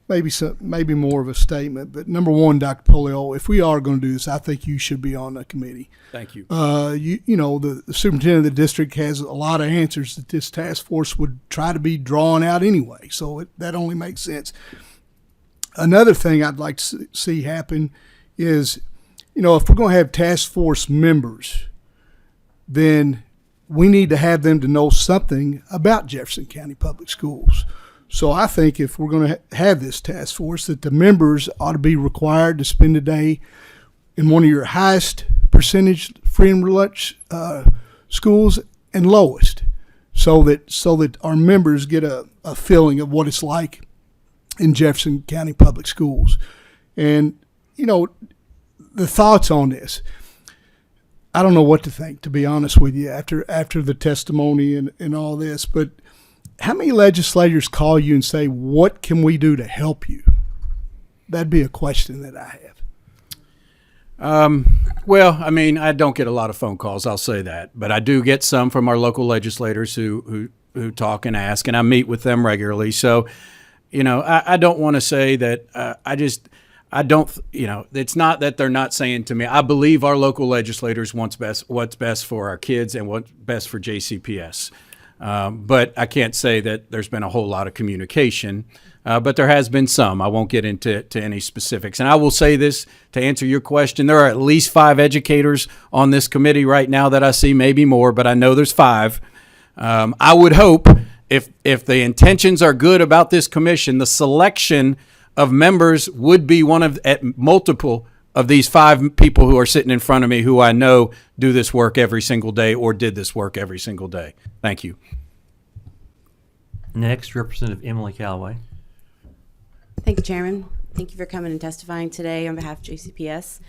maybe more of a statement. But number one, Dr. Polio, if we are going to do this, I think you should be on the committee. Thank you. The superintendent of the district has a lot of answers that this task force would try to be drawn out anyway. So that only makes sense. Another thing I'd like to see happen is, if we're going to have task force members, then we need to have them to know something about Jefferson County Public Schools. So I think if we're going to have this task force, that the members ought to be required to spend a day in one of your highest percentage free and reduced schools and lowest, so that our members get a feeling of what it's like in Jefferson County Public Schools. And, the thoughts on this, I don't know what to think, to be honest with you, after the testimony and all this. But how many legislators call you and say, what can we do to help you? That'd be a question that I have. Well, I don't get a lot of phone calls, I'll say that. But I do get some from our local legislators who talk and ask, and I meet with them regularly. So, I don't want to say that it's not that they're not saying to me, I believe our local legislators what's best for our kids and what's best for JCPS. But I can't say that there's been a whole lot of communication, but there has been some. I won't get into any specifics. And I will say this to answer your question. There are at least 5 educators on this committee right now that I see, maybe more, but I know there's 5. I would hope if the intentions are good about this commission, the selection of members would be one of multiple of these 5 people who are sitting in front of me who I know do this work every single day or did this work every single day. Thank you. Next, Representative Emily Callaway. Thank you, Chairman. Thank you for coming and testifying today on behalf of JCPS.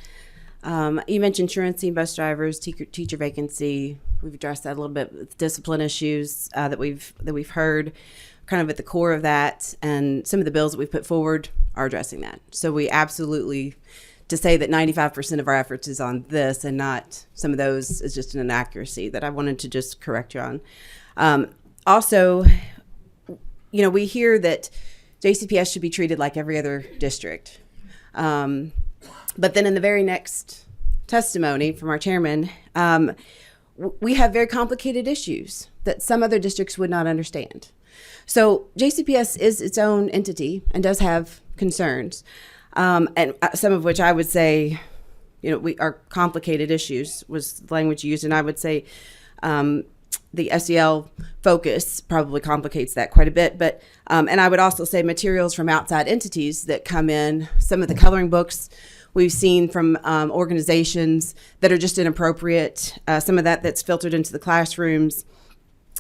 You mentioned truancy, bus drivers, teacher vacancy. We've addressed that a little bit with discipline issues that we've heard. Kind of at the core of that, and some of the bills that we've put forward are addressing that. So we absolutely to say that 95% of our efforts is on this and not some of those is just an inaccuracy that I wanted to just correct you on. Also, you know, we hear that JCPS should be treated like every other district. But then in the very next testimony from our chairman, we have very complicated issues that some other districts would not understand. So JCPS is its own entity and does have concerns, and some of which I would say, you know, we are complicated issues was the language used, and I would say the SEL focus probably complicates that quite a bit. But and I would also say materials from outside entities that come in, some of the coloring books we've seen from organizations that are just inappropriate, some of that's filtered into the classrooms.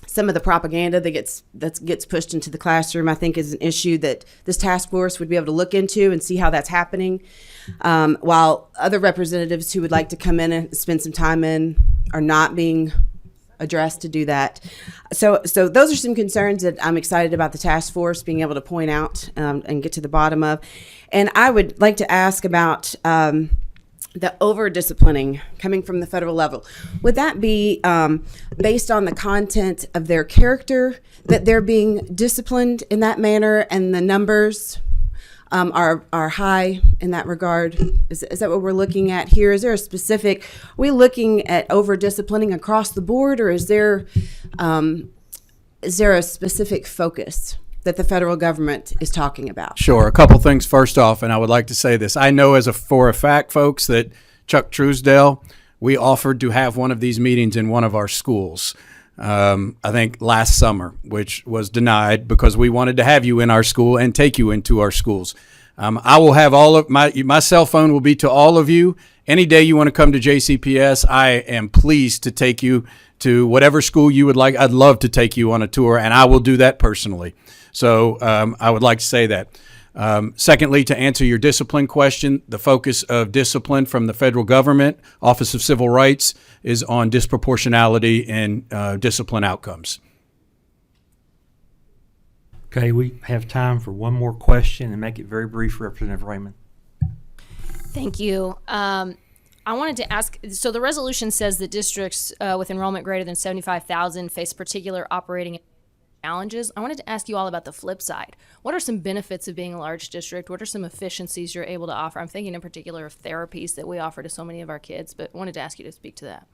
Some of the propaganda that gets pushed into the classroom, I think, is an issue that this task force would be able to look into and see how that's happening. While other representatives who would like to come in and spend some time in are not being addressed to do that. So those are some concerns that I'm excited about the task force being able to point out and get to the bottom of. And I would like to ask about the over-disciplining coming from the federal level. Would that be based on the content of their character, that they're being disciplined in that manner and the numbers are high in that regard? Is that what we're looking at here? Is there a specific, are we looking at over-disciplining across the board, or is there a specific focus that the federal government is talking about? Sure. A couple things first off, and I would like to say this. I know for a fact, folks, that Chuck Truesdale, we offered to have one of these meetings in one of our schools, I think last summer, which was denied because we wanted to have you in our school and take you into our schools. I will have all of my cell phone will be to all of you. Any day you want to come to JCPS, I am pleased to take you to whatever school you would like. I'd love to take you on a tour, and I will do that personally. So I would like to say that. Secondly, to answer your discipline question, the focus of discipline from the federal government, Office of Civil Rights, is on disproportionality in discipline outcomes. Okay, we have time for one more question, and make it very brief, Representative Raymond. Thank you. I wanted to ask, so the resolution says that districts with enrollment greater than 75,000 face particular operating challenges. I wanted to ask you all about the flip side. What are some benefits of being a large district? What are some efficiencies you're able to offer? I'm thinking in particular of therapies that we offer to so many of our kids, but wanted to ask you to speak to that.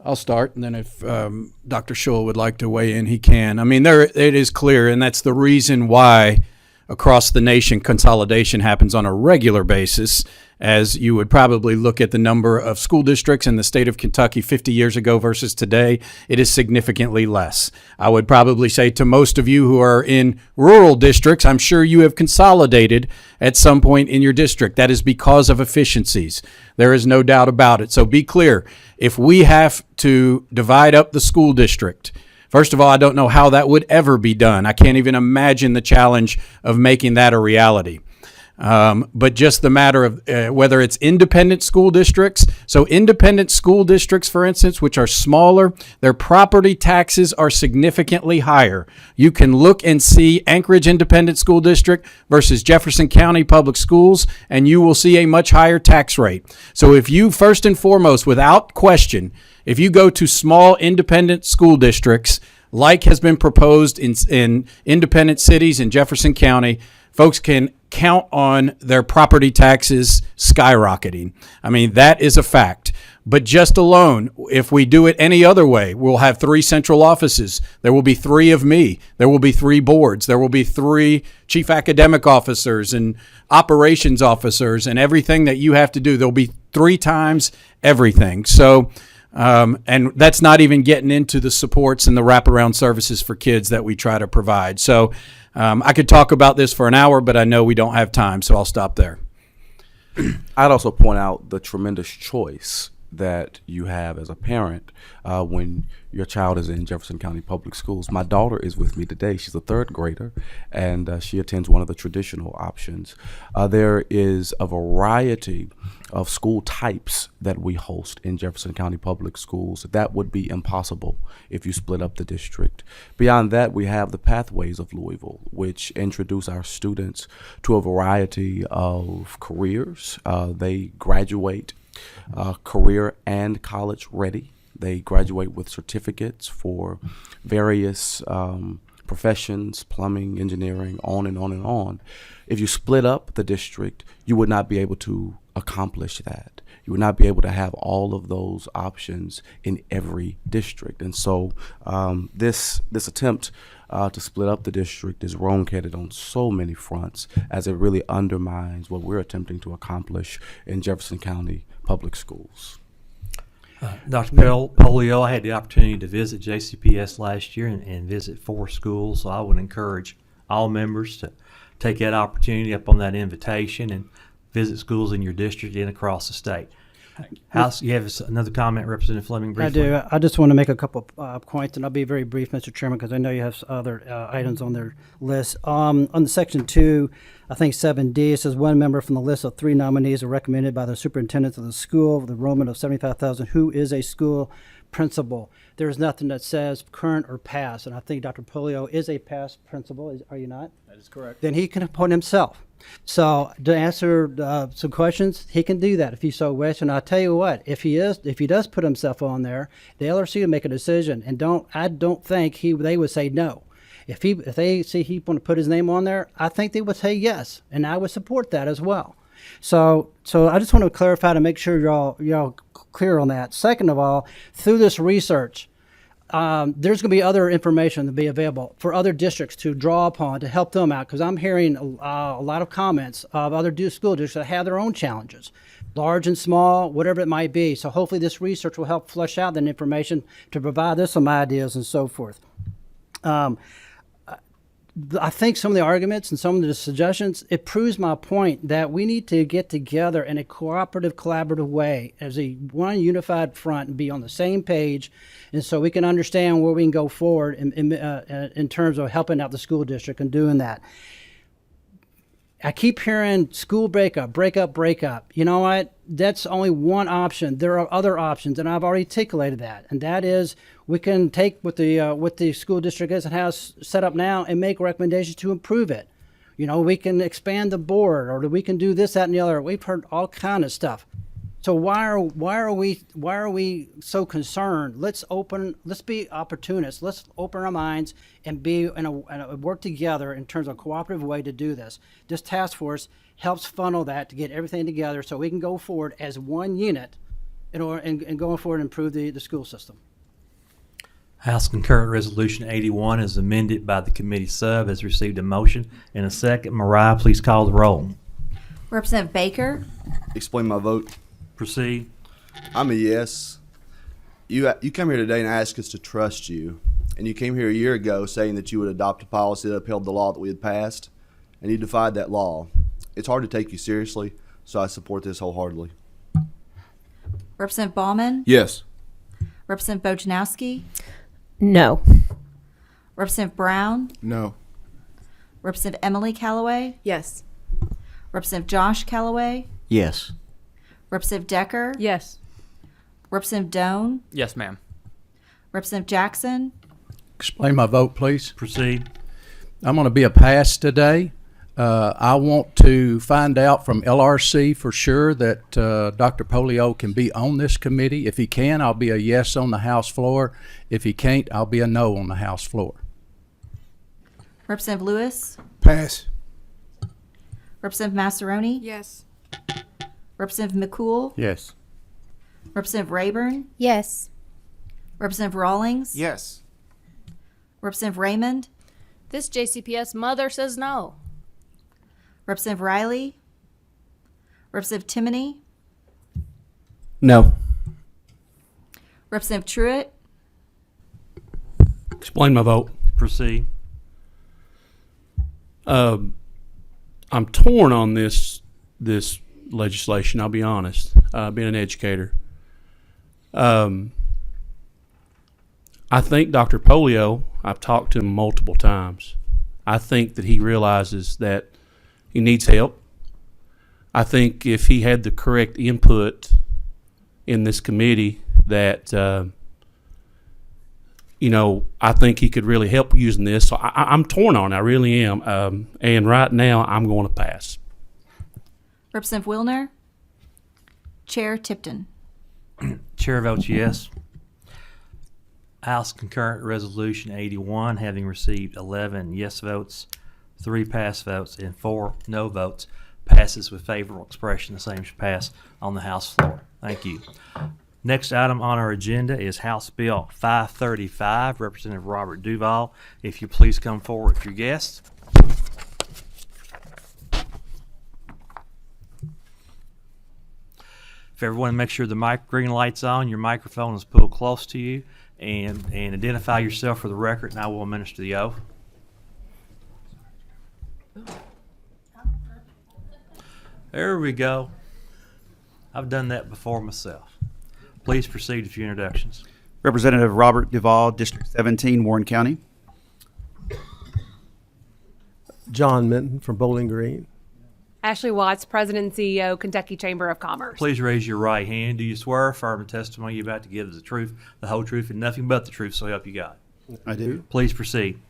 I'll start, and then if Dr. Schull would like to weigh in, he can. I mean, it is clear, and that's the reason why across the nation consolidation happens on a regular basis, as you would probably look at the number of school districts in the state of Kentucky 50 years ago versus today, it is significantly less. I would probably say to most of you who are in rural districts, I'm sure you have consolidated at some point in your district. That is because of efficiencies. There is no doubt about it. So be clear, if we have to divide up the school district, first of all, I don't know how that would ever be done. I can't even imagine the challenge of making that a reality. But just the matter of whether it's independent school districts. So independent school districts, for instance, which are smaller, their property taxes are significantly higher. You can look and see Anchorage Independent School District versus Jefferson County Public Schools, and you will see a much higher tax rate. So if you, first and foremost, without question, if you go to small independent school districts, like has been proposed in independent cities in Jefferson County, folks can count on their property taxes skyrocketing. I mean, that is a fact. But just alone, if we do it any other way, we'll have 3 central offices. There will be 3 of me. There will be 3 boards. There will be 3 chief academic officers and operations officers and everything that you have to do. There'll be 3 times everything. So, and that's not even getting into the supports and the wraparound services for kids that we try to provide. So I could talk about this for an hour, but I know we don't have time, so I'll stop there. I'd also point out the tremendous choice that you have as a parent when your child is in Jefferson County Public Schools. My daughter is with me today. She's a third grader, and she attends one of the traditional options. There is a variety of school types that we host in Jefferson County Public Schools. That would be impossible if you split up the district. Beyond that, we have the Pathways of Louisville, which introduce our students to a variety of careers. They graduate career and college ready. They graduate with certificates for various professions, plumbing, engineering, on and on and on. If you split up the district, you would not be able to accomplish that. You would not be able to have all of those options in every district. And so this attempt to split up the district is wrong-headed on so many fronts, as it really undermines what we're attempting to accomplish in Jefferson County Public Schools. Dr. Polio, I had the opportunity to visit JCPS last year and visit 4 schools, so I would encourage all members to take that opportunity up on that invitation and visit schools in your district and across the state. House, you have another comment, Representative Fleming, briefly? I do. I just want to make a couple of points, and I'll be very brief, Mr. Chairman, because I know you have other items on their list. On the Section 2, I think 7D, it says one member from the list of 3 nominees are recommended by the superintendent of the school with a enrollment of 75,000 who is a school principal. There's nothing that says current or past, and I think Dr. Polio is a past principal. Are you not? That is correct. Then he can appoint himself. So to answer some questions, he can do that if he so wish. And I'll tell you what, if he does put himself on there, the LRC will make a decision. And I don't think they would say no. If they see he want to put his name on there, I think they would say yes, and I would support that as well. So I just want to clarify to make sure y'all clear on that. Second of all, through this research, there's going to be other information to be available for other districts to draw upon to help them out, because I'm hearing a lot of comments of other school districts that have their own challenges, large and small, whatever it might be. So hopefully this research will help flesh out that information to provide us some ideas and so forth. I think some of the arguments and some of the suggestions, it proves my point that we need to get together in a collaborative way as a one unified front and be on the same page, and so we can understand where we can go forward in terms of helping out the school district and doing that. I keep hearing school breakup. You know what? That's only one option. There are other options, and I've already articulated that. And that is, we can take what the school district as it has set up now and make recommendations to improve it. You know, we can expand the board, or we can do this, that, and the other. We've heard all kind of stuff. So why are we so concerned? Let's be opportunists. Let's open our minds and work together in terms of a cooperative way to do this. This task force helps funnel that to get everything together so we can go forward as one unit and going forward and improve the school system. House Concurrent Resolution 81 is amended by the committee sub, has received a motion and a second. Mariah, please call the roll. Representative Baker, Explain my vote. Proceed. I'm a yes. You come here today and ask us to trust you. And you came here a year ago saying that you would adopt a policy that upheld the law that we had passed, and you defied that law. It's hard to take you seriously, so I support this wholeheartedly. Representative Baumann, Yes. Representative Bojanowski, No. Representative Brown, No. Representative Emily Callaway, Yes. Representative Josh Callaway, Yes. Representative Decker, Yes. Representative Doan, Yes, ma'am. Representative Jackson, Explain my vote, please. Proceed. I'm going to be a pass today. I want to find out from LRC for sure that Dr. Polio can be on this committee. If he can, I'll be a yes on the House floor. If he can't, I'll be a no on the House floor. Representative Lewis, Pass. Representative Massaroni, Yes. Representative McCool, Yes. Representative Rayburn, Yes. Representative Rawlings, Yes. Representative Raymond, This JCPS mother says no. Representative Riley, Representative Timoney, No. Representative Truitt, Explain my vote. Proceed. I'm torn on this legislation, I'll be honest, being an educator. I think Dr. Polio, I've talked to him multiple times. I think that he realizes that he needs help. I think if he had the correct input in this committee that, I think he could really help using this. So I'm torn on it. I really am. And right now I'm going to pass. Representative Wilner. Chair Tipton. Chair votes yes. House Concurrent Resolution 81, having received 11 yes votes, 3 pass votes, and 4 no votes, passes with favorable expression. The same should pass on the House floor. Thank you. Next item on our agenda is House Bill 535. Representative Robert Duvall, if you please come forward with your guests. If everyone make sure the green light's on, your microphone is pulled close to you, and identify yourself for the record, and I will administer the oath. There we go. I've done that before myself. Please proceed with your introductions. Representative Robert Duvall, District 17, Warren County. John Minton from Bowling Green. Ashley Watts, President and CEO, Kentucky Chamber of Commerce. Please raise your right hand. Do you swear or affirm the testimony you're about to give is the truth, the whole truth, and nothing but the truth, so help you God? I do. Please proceed.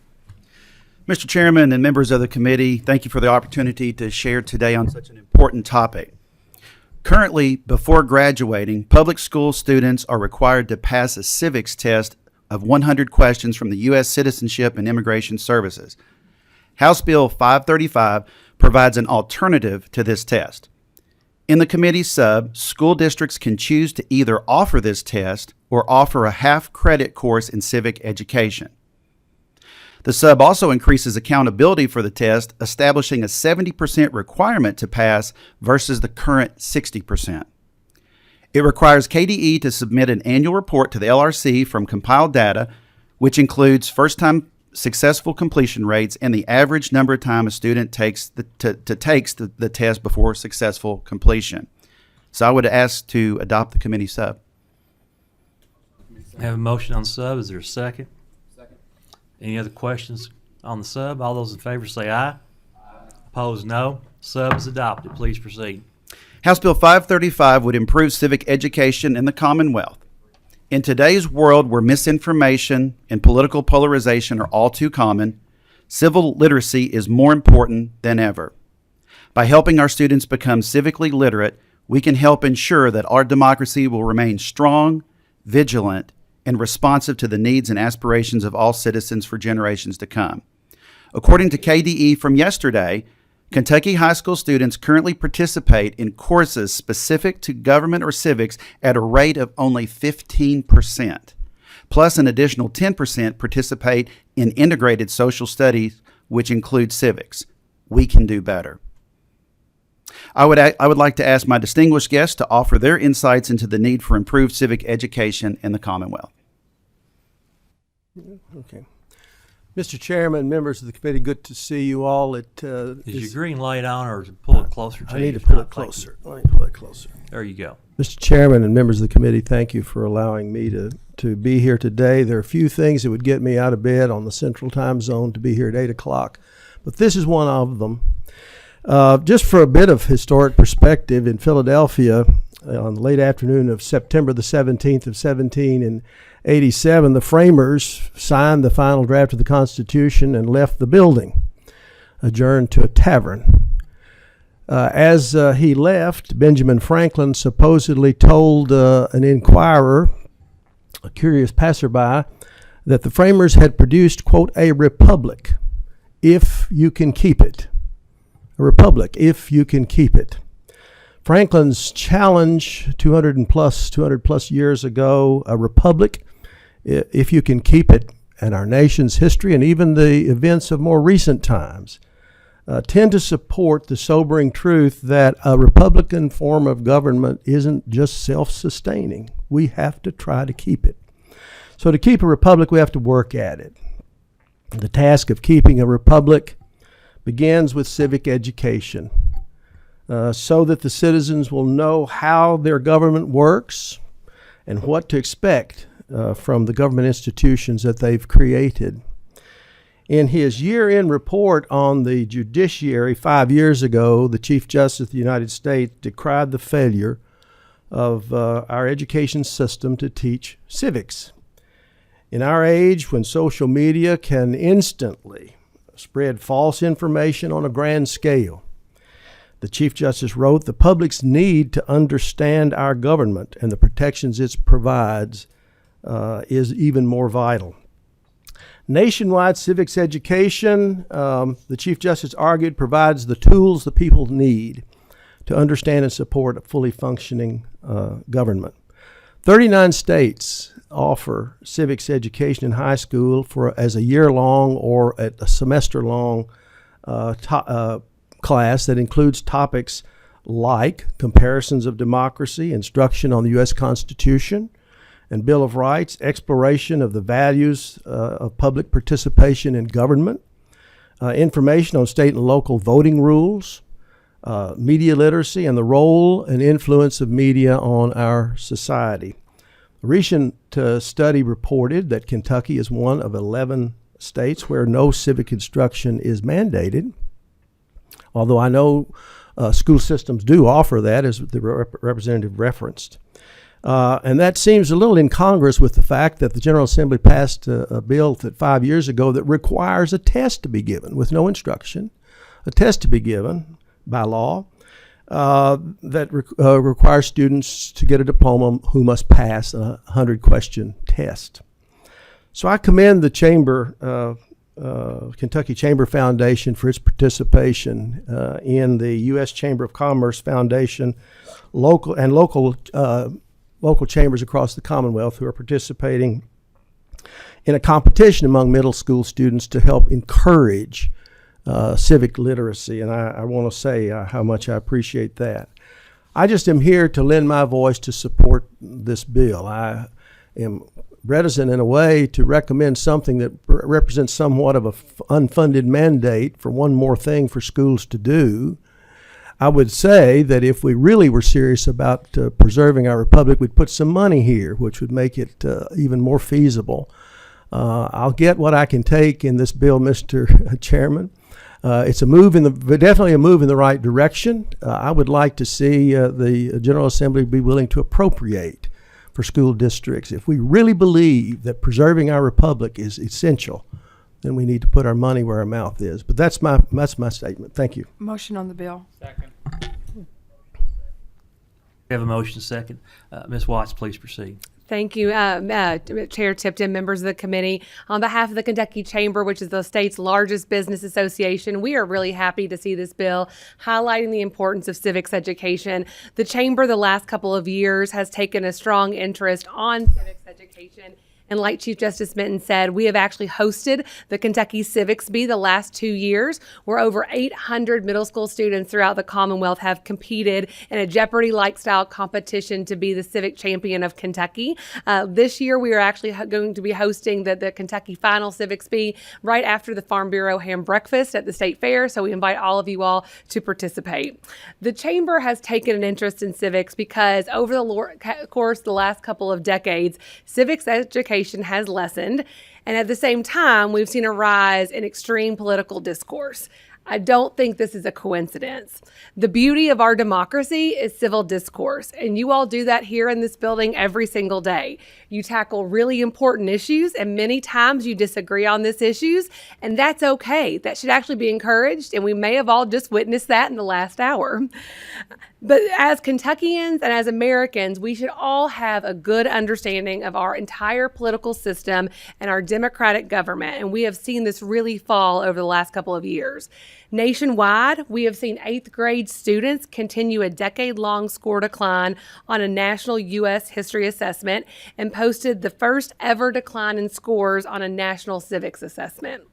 Mr. Chairman and members of the committee, thank you for the opportunity to share today on such an important topic. Currently, before graduating, public school students are required to pass a civics test of 100 questions from the U.S. Citizenship and Immigration Services. House Bill 535 provides an alternative to this test. In the committee sub, school districts can choose to either offer this test or offer a half-credit course in civic education. The sub also increases accountability for the test, establishing a 70% requirement to pass versus the current 60%. It requires KDE to submit an annual report to the LRC from compiled data, which includes first-time successful completion rates and the average number of time a student takes the test before successful completion. So I would ask to adopt the committee sub. I have a motion on the sub. Is there a second? Second. Any other questions on the sub? All those in favor say aye. Aye. Opposed, no. Sub is adopted. Please proceed. House Bill 535 would improve civic education in the Commonwealth. In today's world where misinformation and political polarization are all too common, civil literacy is more important than ever. By helping our students become civically literate, we can help ensure that our democracy will remain strong, vigilant, and responsive to the needs and aspirations of all citizens for generations to come. According to KDE from yesterday, Kentucky high school students currently participate in courses specific to government or civics at a rate of only 15%. Plus, an additional 10% participate in integrated social studies, which include civics. We can do better. I would like to ask my distinguished guests to offer their insights into the need for improved civic education in the Commonwealth. Okay. Mr. Chairman, members of the committee, good to see you all. Is your green light on, or pull it closer to you? I need to pull it closer. Let me pull it closer. There you go. Mr. Chairman and members of the committee, thank you for allowing me to be here today. There are a few things that would get me out of bed on the Central Time Zone to be here at 8 o'clock, but this is one of them. Just for a bit of historic perspective, in Philadelphia, on the late afternoon of September the 17th of 1787, the framers signed the final draft of the Constitution and left the building, adjourned to a tavern. As he left, Benjamin Franklin supposedly told an inquirer, a curious passerby, that the framers had produced, quote, a republic, if you can keep it. A republic, if you can keep it. Franklin's challenge 200 plus years ago, a republic, if you can keep it, and our nation's history and even the events of more recent times tend to support the sobering truth that a Republican form of government isn't just self-sustaining. We have to try to keep it. So to keep a republic, we have to work at it. The task of keeping a republic begins with civic education, so that the citizens will know how their government works and what to expect from the government institutions that they've created. In his year-end report on the judiciary 5 years ago, the Chief Justice of the United States decried the failure of our education system to teach civics. In our age, when social media can instantly spread false information on a grand scale, the Chief Justice wrote, the public's need to understand our government and the protections it provides is even more vital. Nationwide civics education, the Chief Justice argued, provides the tools the people need to understand and support a fully functioning government. 39 states offer civics education in high school as a year-long or a semester-long class that includes topics like comparisons of democracy, instruction on the U.S. Constitution and Bill of Rights, exploration of the values of public participation in government, information on state and local voting rules, media literacy, and the role and influence of media on our society. A recent study reported that Kentucky is one of 11 states where no civic instruction is mandated, although I know school systems do offer that, as the representative referenced. And that seems a little incongruous with the fact that the General Assembly passed a bill 5 years ago that requires a test to be given with no instruction, a test to be given by law that requires students to get a diploma who must pass a 100-question test. So I commend the Chamber, Kentucky Chamber Foundation for its participation in the U.S. Chamber of Commerce Foundation, local chambers across the Commonwealth who are participating in a competition among middle school students to help encourage civic literacy, and I want to say how much I appreciate that. I just am here to lend my voice to support this bill. I am reticent in a way to recommend something that represents somewhat of an unfunded mandate for one more thing for schools to do. I would say that if we really were serious about preserving our republic, we'd put some money here, which would make it even more feasible. I'll get what I can take in this bill, Mr. Chairman. It's definitely a move in the right direction. I would like to see the General Assembly be willing to appropriate for school districts. If we really believe that preserving our republic is essential, then we need to put our money where our mouth is. But that's my statement. Thank you. Motion on the bill. Second. We have a motion second. Ms. Watts, please proceed. Thank you, Chair Tipton, members of the committee. On behalf of the Kentucky Chamber, which is the state's largest business association, we are really happy to see this bill highlighting the importance of civics education. The Chamber, the last couple of years, has taken a strong interest on civics education. And like Chief Justice Minton said, we have actually hosted the Kentucky Civics Bee the last 2 years, where over 800 middle school students throughout the Commonwealth have competed in a Jeopardy-like style competition to be the civic champion of Kentucky. This year, we are actually going to be hosting the Kentucky Final Civics Bee right after the Farm Bureau Ham Breakfast at the State Fair, so we invite all of you all to participate. The Chamber has taken an interest in civics because over the course of the last couple of decades, civics education has lessened, and at the same time, we've seen a rise in extreme political discourse. I don't think this is a coincidence. The beauty of our democracy is civil discourse, and you all do that here in this building every single day. You tackle really important issues, and many times you disagree on these issues, and that's okay. That should actually be encouraged, and we may have all just witnessed that in the last hour. But as Kentuckians and as Americans, we should all have a good understanding of our entire political system and our democratic government, and we have seen this really fall over the last couple of years. Nationwide, we have seen 8th grade students continue a decade-long score decline on a national U.S. history assessment and posted the first ever decline in scores on a national civics assessment.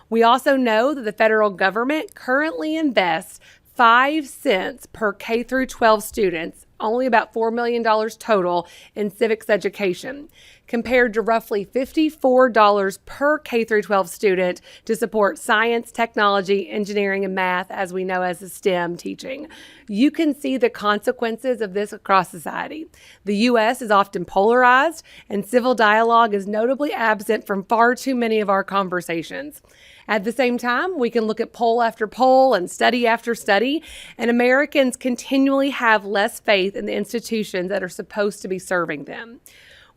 We also know that the federal government currently invests 5 cents per K through 12 students only about $4 million total in civics education, compared to roughly $54 per K-12 student to support science, technology, engineering, and math, as we know as the STEM teaching. You can see the consequences of this across society. The U.S. is often polarized, and civil dialogue is notably absent from far too many of our conversations. At the same time, we can look at poll after poll and study after study, and Americans continually have less faith in the institutions that are supposed to be serving them.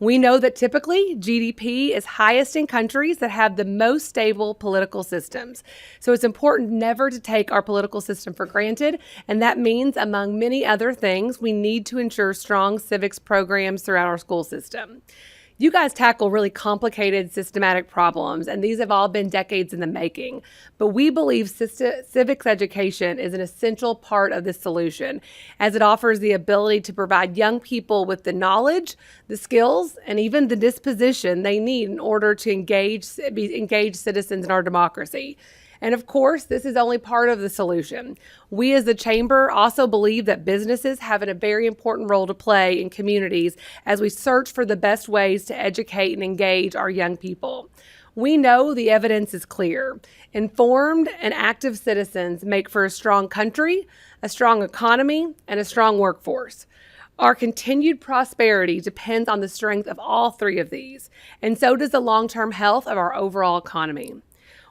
We know that typically GDP is highest in countries that have the most stable political systems. So it's important never to take our political system for granted, and that means, among many other things, we need to ensure strong civics programs throughout our school system. You guys tackle really complicated systematic problems, and these have all been decades in the making. But we believe civics education is an essential part of this solution, as it offers the ability to provide young people with the knowledge, the skills, and even the disposition they need in order to be engaged citizens in our democracy. And of course, this is only part of the solution. We as the Chamber also believe that businesses have a very important role to play in communities as we search for the best ways to educate and engage our young people. We know the evidence is clear. Informed and active citizens make for a strong country, a strong economy, and a strong workforce. Our continued prosperity depends on the strength of all three of these, and so does the long-term health of our overall economy.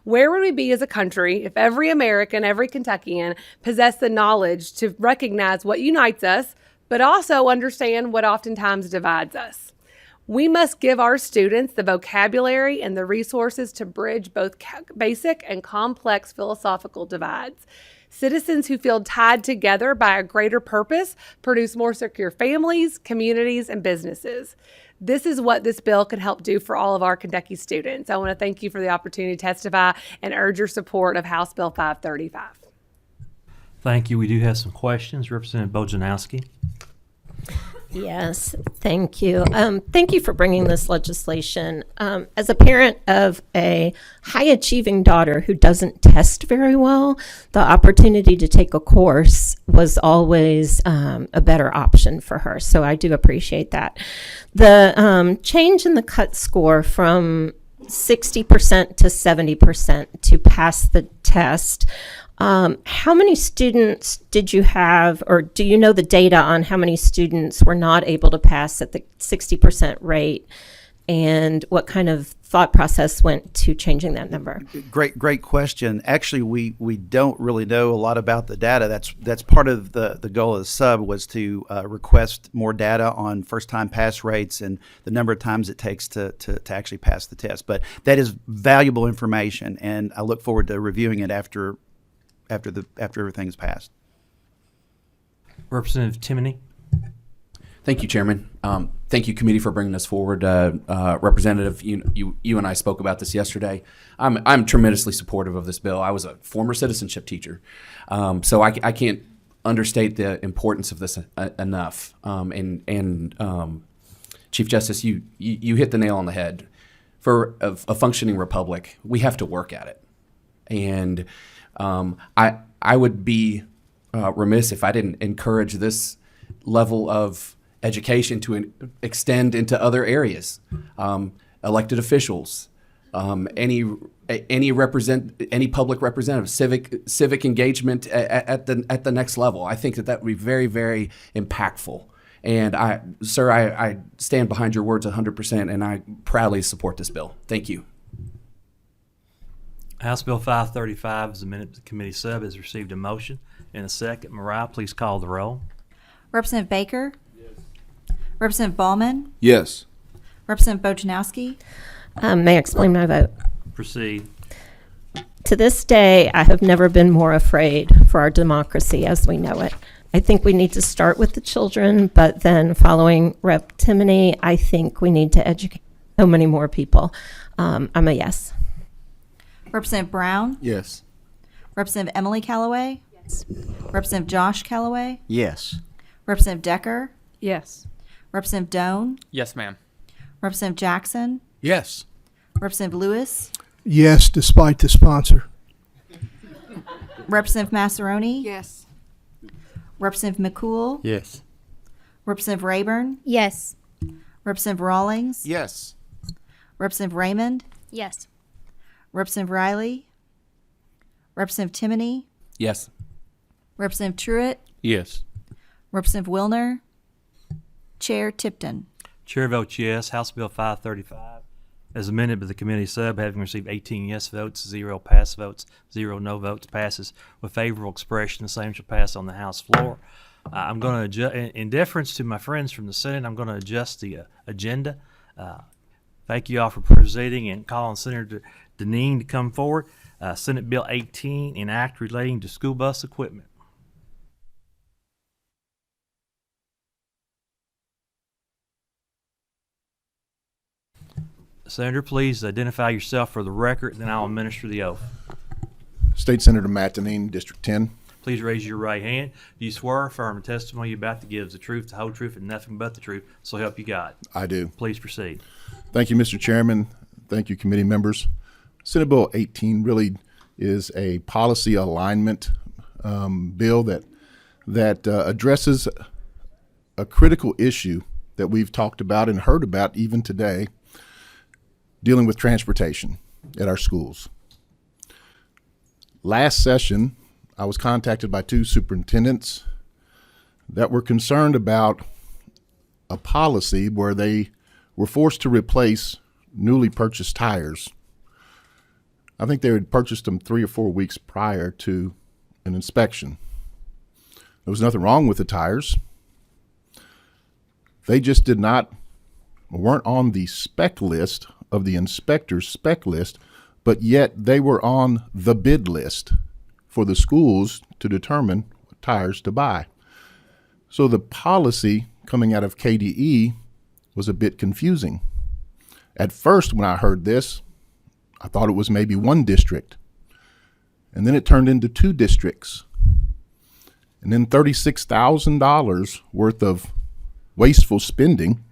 Where would we be as a country if every American, every Kentuckian possessed the knowledge to recognize what unites us, but also understand what oftentimes divides us? We must give our students the vocabulary and the resources to bridge both basic and complex philosophical divides. Citizens who feel tied together by a greater purpose produce more secure families, communities, and businesses. This is what this bill can help do for all of our Kentucky students. I want to thank you for the opportunity to testify and urge your support of House Bill 535. Thank you. We do have some questions. Representative Bojanowski. Yes, thank you. Thank you for bringing this legislation. As a parent of a high-achieving daughter who doesn't test very well, the opportunity to take a course was always a better option for her. So I do appreciate that. The change in the cut score from 60% to 70% to pass the test. How many students did you have, or do you know the data on how many students were not able to pass at the 60% rate, and what kind of thought process went to changing that number? Great question. Actually, we don't really know a lot about the data. That's part of the goal of the sub, was to request more data on first-time pass rates and the number of times it takes to actually pass the test. But that is valuable information, and I look forward to reviewing it after everything's passed. Representative Timoney. Thank you, Chairman. Thank you, committee, for bringing this forward. Representative, you and I spoke about this yesterday. I'm tremendously supportive of this bill. I was a former citizenship teacher, so I can't understate the importance of this enough. Chief Justice, you hit the nail on the head. For a functioning republic, we have to work at it, and I would be remiss if I didn't encourage this level of education to extend into other areas. Elected officials, any public representative, civic engagement at the next level. I think that would be very, very impactful. And I stand behind your words 100%, and I proudly support this bill. Thank you. House Bill 535 as amended to the committee sub has received a motion and a second. Mariah, please call the roll. Representative Baker? Yes. Representative Ballman? Yes. Representative Bojanowski? May I explain my vote? Proceed. To this day, I have never been more afraid for our democracy as we know it. I think we need to start with the children, but then following Rep. Timoney, I think we need to educate so many more people. I'm a yes. Representative Brown? Yes. Representative Emily Callaway? Yes. Representative Josh Callaway? Yes. Representative Decker? Yes. Representative Doan? Yes, ma'am. Representative Jackson? Yes. Representative Lewis? Yes, despite the sponsor. Representative Massaroni? Yes. Representative McCool? Yes. Representative Rayburn, Yes. Representative Rawlings, Yes. Representative Raymond, Yes. Representative Riley, Representative Timoney, Yes. Representative Truitt, Yes. Representative Wilner, Chair Tipton. Chair votes yes. House Bill 535, as amended by the committee sub, having received 18 yes votes, 0 pass votes, 0 no votes, passes with favorable expression. The same shall pass on the House floor. I'm going to adjust, in deference to my friends from the Senate, I'm going to adjust the agenda. Thank you all for proceeding and calling Senator Deneen to come forward. Senate Bill 18, an act relating to school bus equipment. Senator, please identify yourself for the record, then I'll administer the oath. State Senator Matt Deneen, District 10. Please raise your right hand. Do you swear or affirm the testimony you're about to give is the truth, the whole truth, and nothing but the truth, so help you God? I do. Please proceed. Thank you, Mr. Chairman. Thank you, committee members. Senate Bill 18 really is a policy alignment bill that addresses a critical issue that we've talked about and heard about even today, dealing with transportation at our schools. Last session, I was contacted by 2 superintendents that were concerned about a policy where they were forced to replace newly purchased tires. I think they had purchased them 3 or 4 weeks prior to an inspection. There was nothing wrong with the tires. They just weren't on the spec list of the inspector's spec list, but yet they were on the bid list for the schools to determine what tires to buy. So the policy coming out of KDE was a bit confusing. At first, when I heard this, I thought it was maybe 1 district. And then it turned into 2 districts. And then $36,000 worth of wasteful spending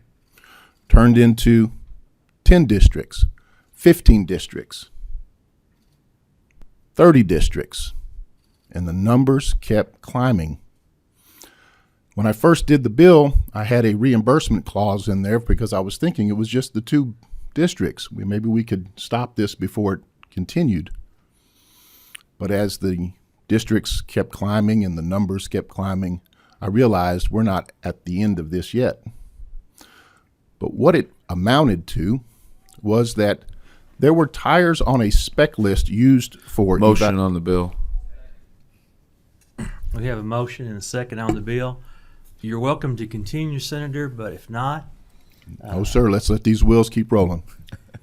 turned into 10 districts, 15 districts, 30 districts, and the numbers kept climbing. When I first did the bill, I had a reimbursement clause in there because I was thinking it was just the 2 districts. Maybe we could stop this before it continued. But as the districts kept climbing and the numbers kept climbing, I realized we're not at the end of this yet. But what it amounted to was that there were tires on a spec list used for Motion on the bill. We have a motion and a second on the bill. You're welcome to continue, Senator, but if not... No, sir. Let's let these wheels keep rolling.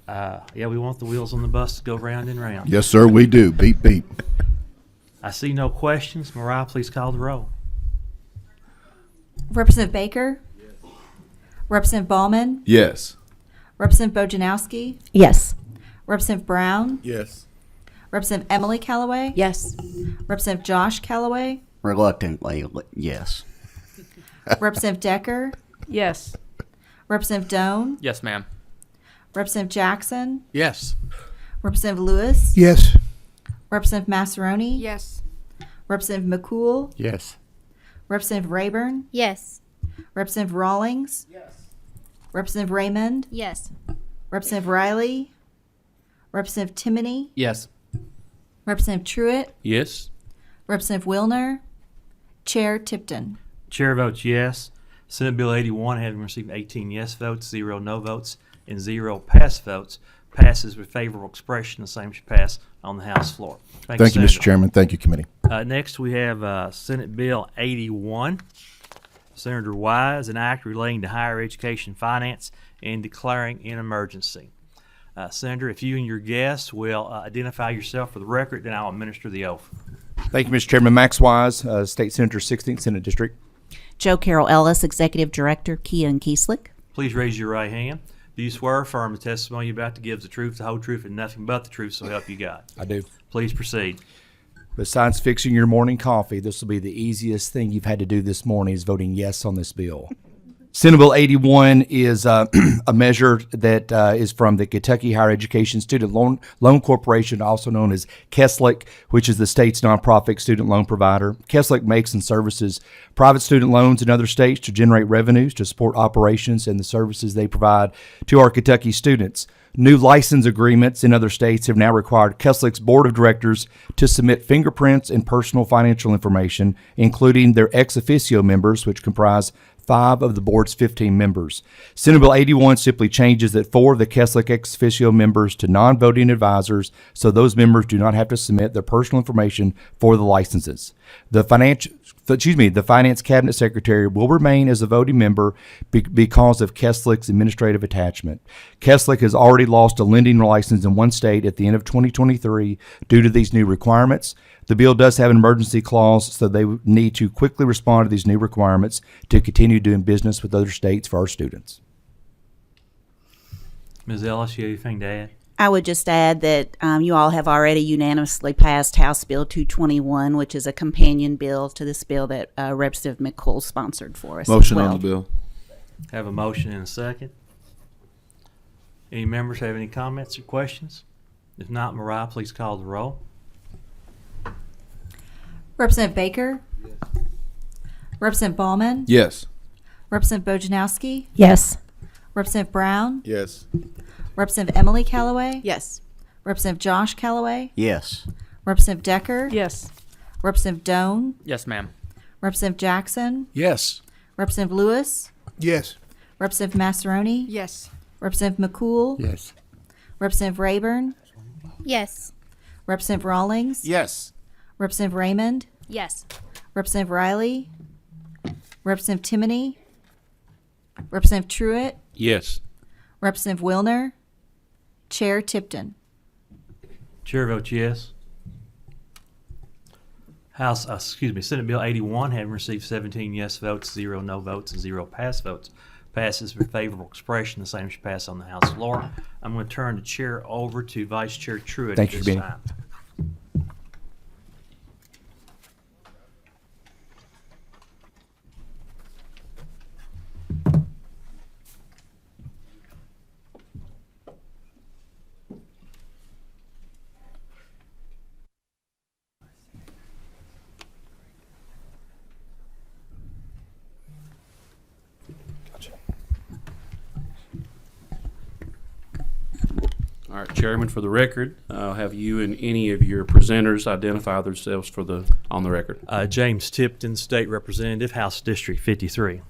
Yeah, we want the wheels on the bus to go round and round. Yes, sir, we do. Beep, beep. I see no questions. Mariah, please call the roll. Representative Baker, Representative Ballman, Yes. Representative Bojanowski, Yes. Representative Brown, Yes. Representative Emily Callaway, Yes. Representative Josh Callaway, Reluctantly, yes. Representative Decker, Yes. Representative Doan, Yes, ma'am. Representative Jackson, Yes. Representative Lewis, Yes. Representative Massaroni, Yes. Representative McCool, Yes. Representative Rayburn, Yes. Representative Rawlings, Representative Raymond, Yes. Representative Riley, Representative Timoney, Yes. Representative Truitt, Yes. Representative Wilner, Chair Tipton. Chair votes yes. Senate Bill 81, having received 18 yes votes, 0 no votes, and 0 pass votes, passes with favorable expression. The same should pass on the House floor. Thank you, Senator. Mr. Chairman. Thank you, committee. Next, we have Senate Bill 81. Senator Wise, an act relating to higher education finance and declaring an emergency. Senator, if you and your guests will identify yourself for the record, then I'll administer the oath. Thank you, Mr. Chairman. Max Wise, State Senator, 16th Senate District. Joe Carroll Ellis, Executive Director, Kia and Kieslick. Please raise your right hand. Do you swear or affirm the testimony you're about to give is the truth, the whole truth, and nothing but the truth, so help you God? I do. Please proceed. Besides fixing your morning coffee, this will be the easiest thing you've had to do this morning is voting yes on this bill. Senate Bill 81 is a measure that is from the Kentucky Higher Education Student Loan Corporation, also known as KESLIC, which is the state's nonprofit student loan provider. KESLIC makes and services private student loans in other states to generate revenues to support operations and the services they provide to our Kentucky students. New license agreements in other states have now required KESLIC's board of directors to submit fingerprints and personal financial information, including their ex officio members, which comprise 5 of the board's 15 members. Senate Bill 81 simply changes that 4 of the KESLIC ex officio members to non-voting advisors, so those members do not have to submit their personal information for the licenses. The Finance Cabinet Secretary will remain as a voting member because of KESLIC's administrative attachment. KESLIC has already lost a lending license in one state at the end of 2023 due to these new requirements. The bill does have an emergency clause, so they need to quickly respond to these new requirements to continue doing business with other states for our students. Ms. Ellis, you have anything to add? I would just add that you all have already unanimously passed House Bill 221, which is a companion bill to this bill that Representative McCool sponsored for us. Motion as well. on the bill. Have a motion and a second. Any members have any comments or questions? If not, Mariah, please call the roll. Representative Baker? Representative Ballman? Yes. Representative Bojanowski? Yes. Representative Brown? Yes. Representative Emily Callaway? Yes. Representative Josh Callaway? Yes. Representative Decker? Yes. Representative Doan? Yes, ma'am. Representative Jackson? Yes. Representative Lewis? Yes. Representative Massaroni? Yes. Representative McCool? Yes. Representative Rayburn? Yes. Representative Rawlings? Yes. Representative Raymond? Yes. Representative Riley? Representative Timoney? Representative Truitt? Yes. Representative Wilner? Chair Tipton? Chair votes yes. Senate Bill 81, having received 17 yes votes, 0 no votes, and 0 pass votes, passes for favorable expression. The same should pass on the House floor. I'm going to turn the chair over to Vice Chair Truitt Thank at you, this Benny. time. All right, Chairman, for the record, I'll have you and any of your presenters identify themselves on the record. James Tipton, State Representative, House District 53.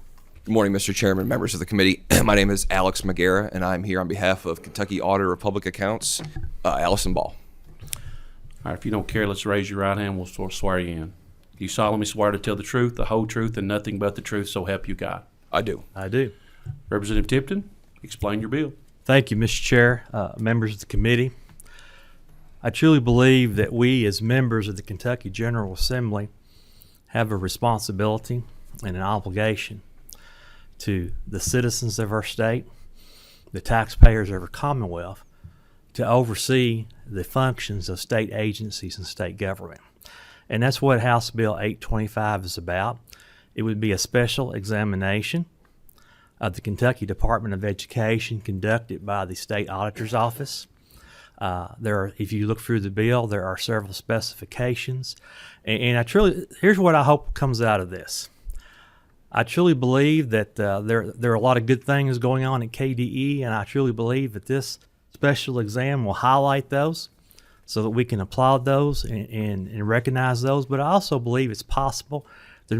Good morning, Mr. Chairman, members of the committee. My name is Alex McGarrah, and I'm here on behalf of Kentucky Auditor of Public Accounts, Allison Ball. All right, if you don't care, let's raise your right hand. We'll swear you in. Do you solemnly swear to tell the truth, the whole truth, and nothing but the truth, so help you God? I do. I do. Representative Tipton, explain your bill. Thank you, Mr. Chair, members of the committee. I truly believe that we, as members of the Kentucky General Assembly, have a responsibility and an obligation to the citizens of our state, the taxpayers of our Commonwealth, to oversee the functions of state agencies and state government. And that's what House Bill 825 is about. It would be a special examination of the Kentucky Department of Education conducted by the State Auditor's Office. If you look through the bill, there are several specifications. And here's what I hope comes out of this. I truly believe that there are a lot of good things going on at KDE, and I truly believe that this special exam will highlight those so that we can applaud those and recognize those. But I also believe it's possible there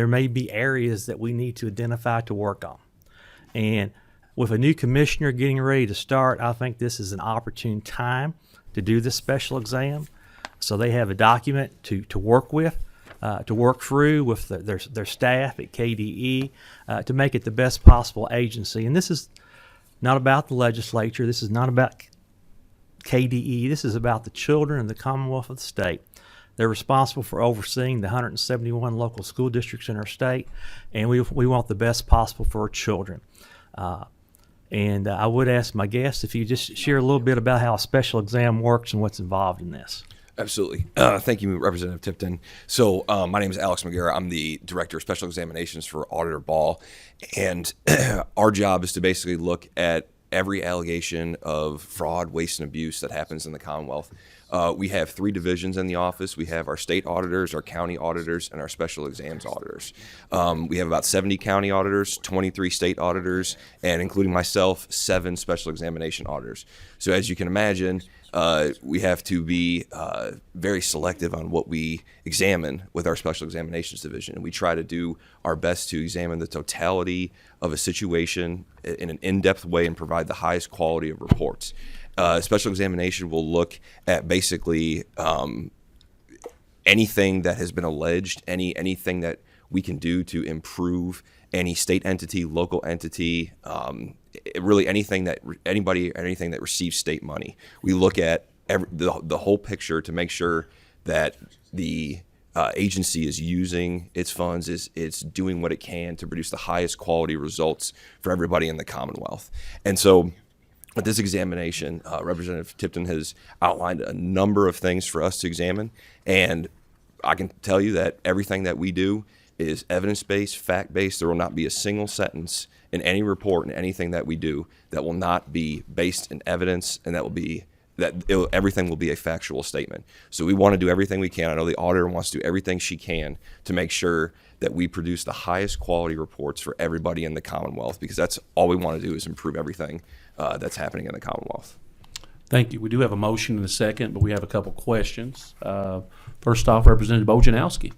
may be areas that we need to identify to work on. And with a new commissioner getting ready to start, I think this is an opportune time to do this special exam. So they have a document to work with, to work through with their staff at KDE to make it the best possible agency. And this is not about the legislature. This is not about KDE. This is about the children of the Commonwealth of the state. They're responsible for overseeing the 171 local school districts in our state, and we want the best possible for our children. And I would ask my guests if you just share a little bit about how a special exam works and what's involved in this. Absolutely. Thank you, Representative Tipton. So my name is Alex McGarrett. I'm the Director of Special Examinations for Auditor Ball. And our job is to basically look at every allegation of fraud, waste, and abuse that happens in the Commonwealth. We have 3 divisions in the office. We have our state auditors, our county auditors, and our special exams auditors. We have about 70 county auditors, 23 state auditors, and including myself, 7 special examination auditors. So as you can imagine, we have to be very selective on what we examine with our special examinations division. And we try to do our best to examine the totality of a situation in an in-depth way and provide the highest quality of reports. Special examination will look at basically anything that has been alleged, anything that we can do to improve any state entity, local entity, really anything that anything that receives state money. We look at the whole picture to make sure that the agency is using its funds, it's doing what it can to produce the highest quality results for everybody in the Commonwealth. And so with this examination, Representative Tipton has outlined a number of things for us to examine, and I can tell you that everything that we do is evidence-based, fact-based. There will not be a single sentence in any report and anything that we do that will not be based in evidence, and everything will be a factual statement. So we want to do everything we can. I know the auditor wants to do everything she can to make sure that we produce the highest quality reports for everybody in the Commonwealth, because that's all we want to do is improve everything that's happening in the Commonwealth. Thank you. We do have a motion in a second, but we have a couple questions. First off, Representative Bojanowski.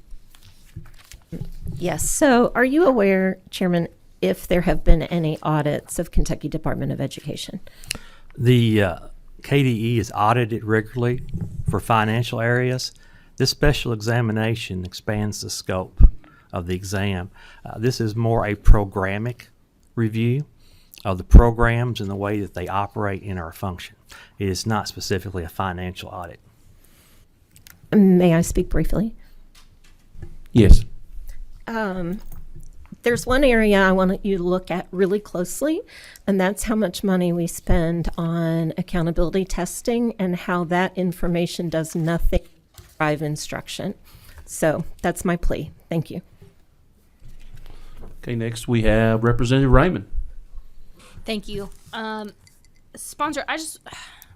Yes. So are you aware, Chairman, if there have been any audits of Kentucky Department of Education? The KDE is audited regularly for financial areas. This special examination expands the scope of the exam. This is more a programmatic review of the programs and the way that they operate in our function. It is not specifically a financial audit. May I speak briefly? Yes. There's one area I want you to look at really closely, and that's how much money we spend on accountability testing and how that information does nothing to drive instruction. So that's my plea. Thank you. Okay, next we have Representative Raymond. Thank you. Sponsor,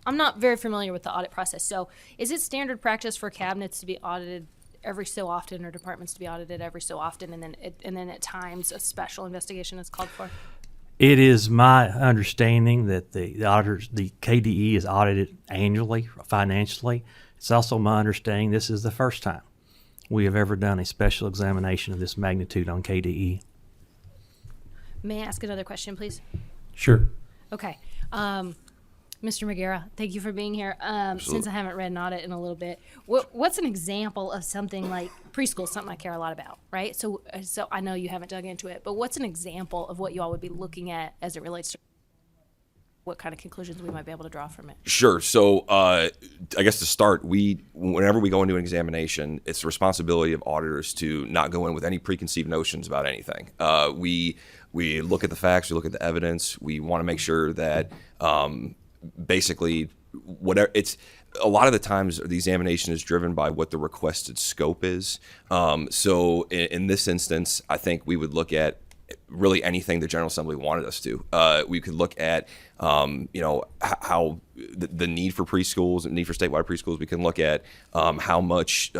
I'm not very familiar with the audit process. So is it standard practice for cabinets to be audited every so often, or departments to be audited every so often, and then at times a special investigation is called for? It is my understanding that the auditors, the KDE is audited annually, financially. It's also my understanding this is the first time we have ever done a special examination of this magnitude on KDE. May I ask another question, please? Sure. Okay. Mr. McGarrett, thank you for being here. Since I haven't read an audit in a little bit, what's an example of something like preschool, something I care a lot about, right? So I know you haven't dug into it, but what's an example of what you all would be looking at as it relates to what kind of conclusions we might be able to draw from it? Sure. So I guess to start, whenever we go into an examination, it's the responsibility of auditors to not go in with any preconceived notions about anything. We look at the facts, we look at the evidence. We want to make sure that basically whatever it's a lot of the times the examination is driven by what the requested scope is. So in this instance, I think we would look at really anything the General Assembly wanted us to. We could look at how the need for preschools and need for statewide preschools. We can look at how much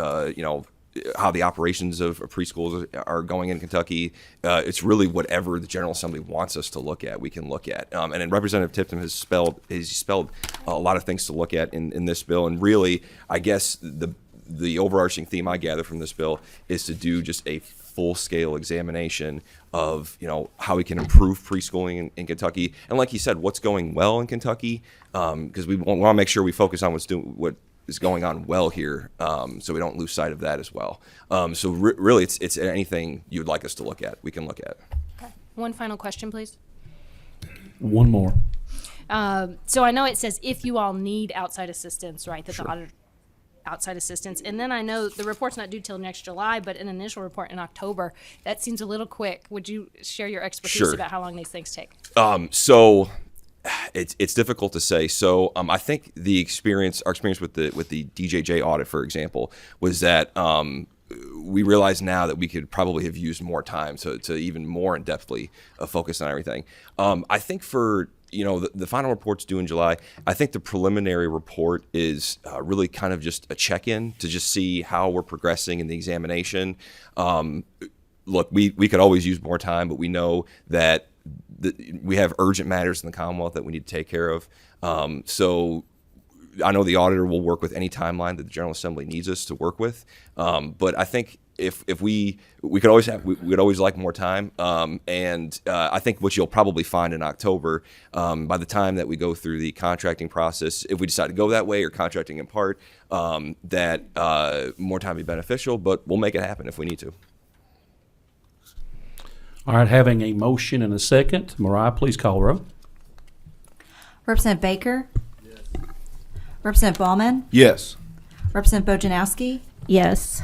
how the operations of preschools are going in Kentucky. It's really whatever the General Assembly wants us to look at, we can look at. And then Representative Tipton has spelled a lot of things to look at in this bill. And really, I guess the overarching theme I gather from this bill is to do just a full-scale examination of how we can improve preschooling in Kentucky. And like you said, what's going well in Kentucky, because we want to make sure we focus on what is going on well here, so we don't lose sight of that as well. So really, it's anything you'd like us to look at, we can look at. Okay. One final question, please. One more. So I know it says if you all need outside assistance, right? That Sure. the auditor outside assistance, and then I know the report's not due till next July, but an initial report in October. That seems a little quick. Would you share your expertise Sure. about how long these things take? So it's difficult to say. So I think our experience with the DJJ audit, for example, was that we realize now that we could probably have used more time to even more in-depthly focus on everything. I think for the final report's due in July. I think the preliminary report is really kind of just a check-in to just see how we're progressing in the examination. Look, we could always use more time, but we know that we have urgent matters in the Commonwealth that we need to take care of. So I know the auditor will work with any timeline that the General Assembly needs us to work with. But I think if we could always we'd always like more time. And I think what you'll probably find in October, by the time that we go through the contracting process, if we decide to go that way or contracting in part, that more time would be beneficial, but we'll make it happen if we need to. All right, having a motion and a second, Mariah, please call row. Representative Baker? Yes. Representative Ballman? Yes. Representative Bojanowski? Yes.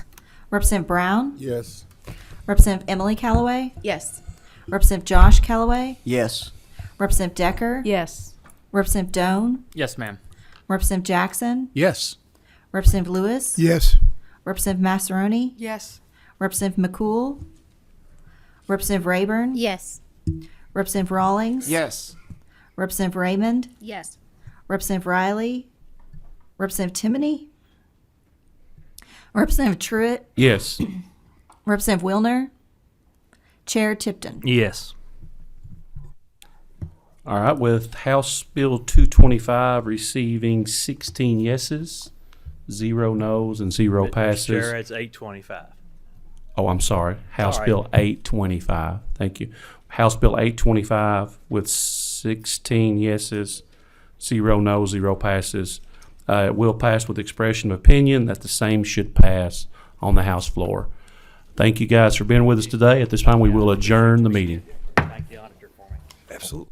Representative Brown? Yes. Representative Emily Callaway? Yes. Representative Josh Callaway? Yes. Representative Decker? Yes. Representative Doan? Yes, ma'am. Representative Jackson? Yes. Representative Lewis? Yes. Representative Massaroni? Yes. Representative McCool? Representative Rayburn? Yes. Representative Rawlings? Yes. Representative Raymond? Yes. Representative Riley? Representative Timoney? Representative Truitt? Yes. Representative Wilner? Chair Tipton? Yes. All right, with House Bill 225 receiving 16 yeses, 0 noes, and 0 passes. Mr. Chair, it's 825. Oh, I'm sorry. House All right. Bill 825. Thank you. House Bill 825 with 16 yeses, 0 noes, 0 passes. It will pass with expression of opinion that the same should pass on the House floor. Thank you guys for being with us today. At this time, we will adjourn the meeting. Thank the auditor for me. Absolutely.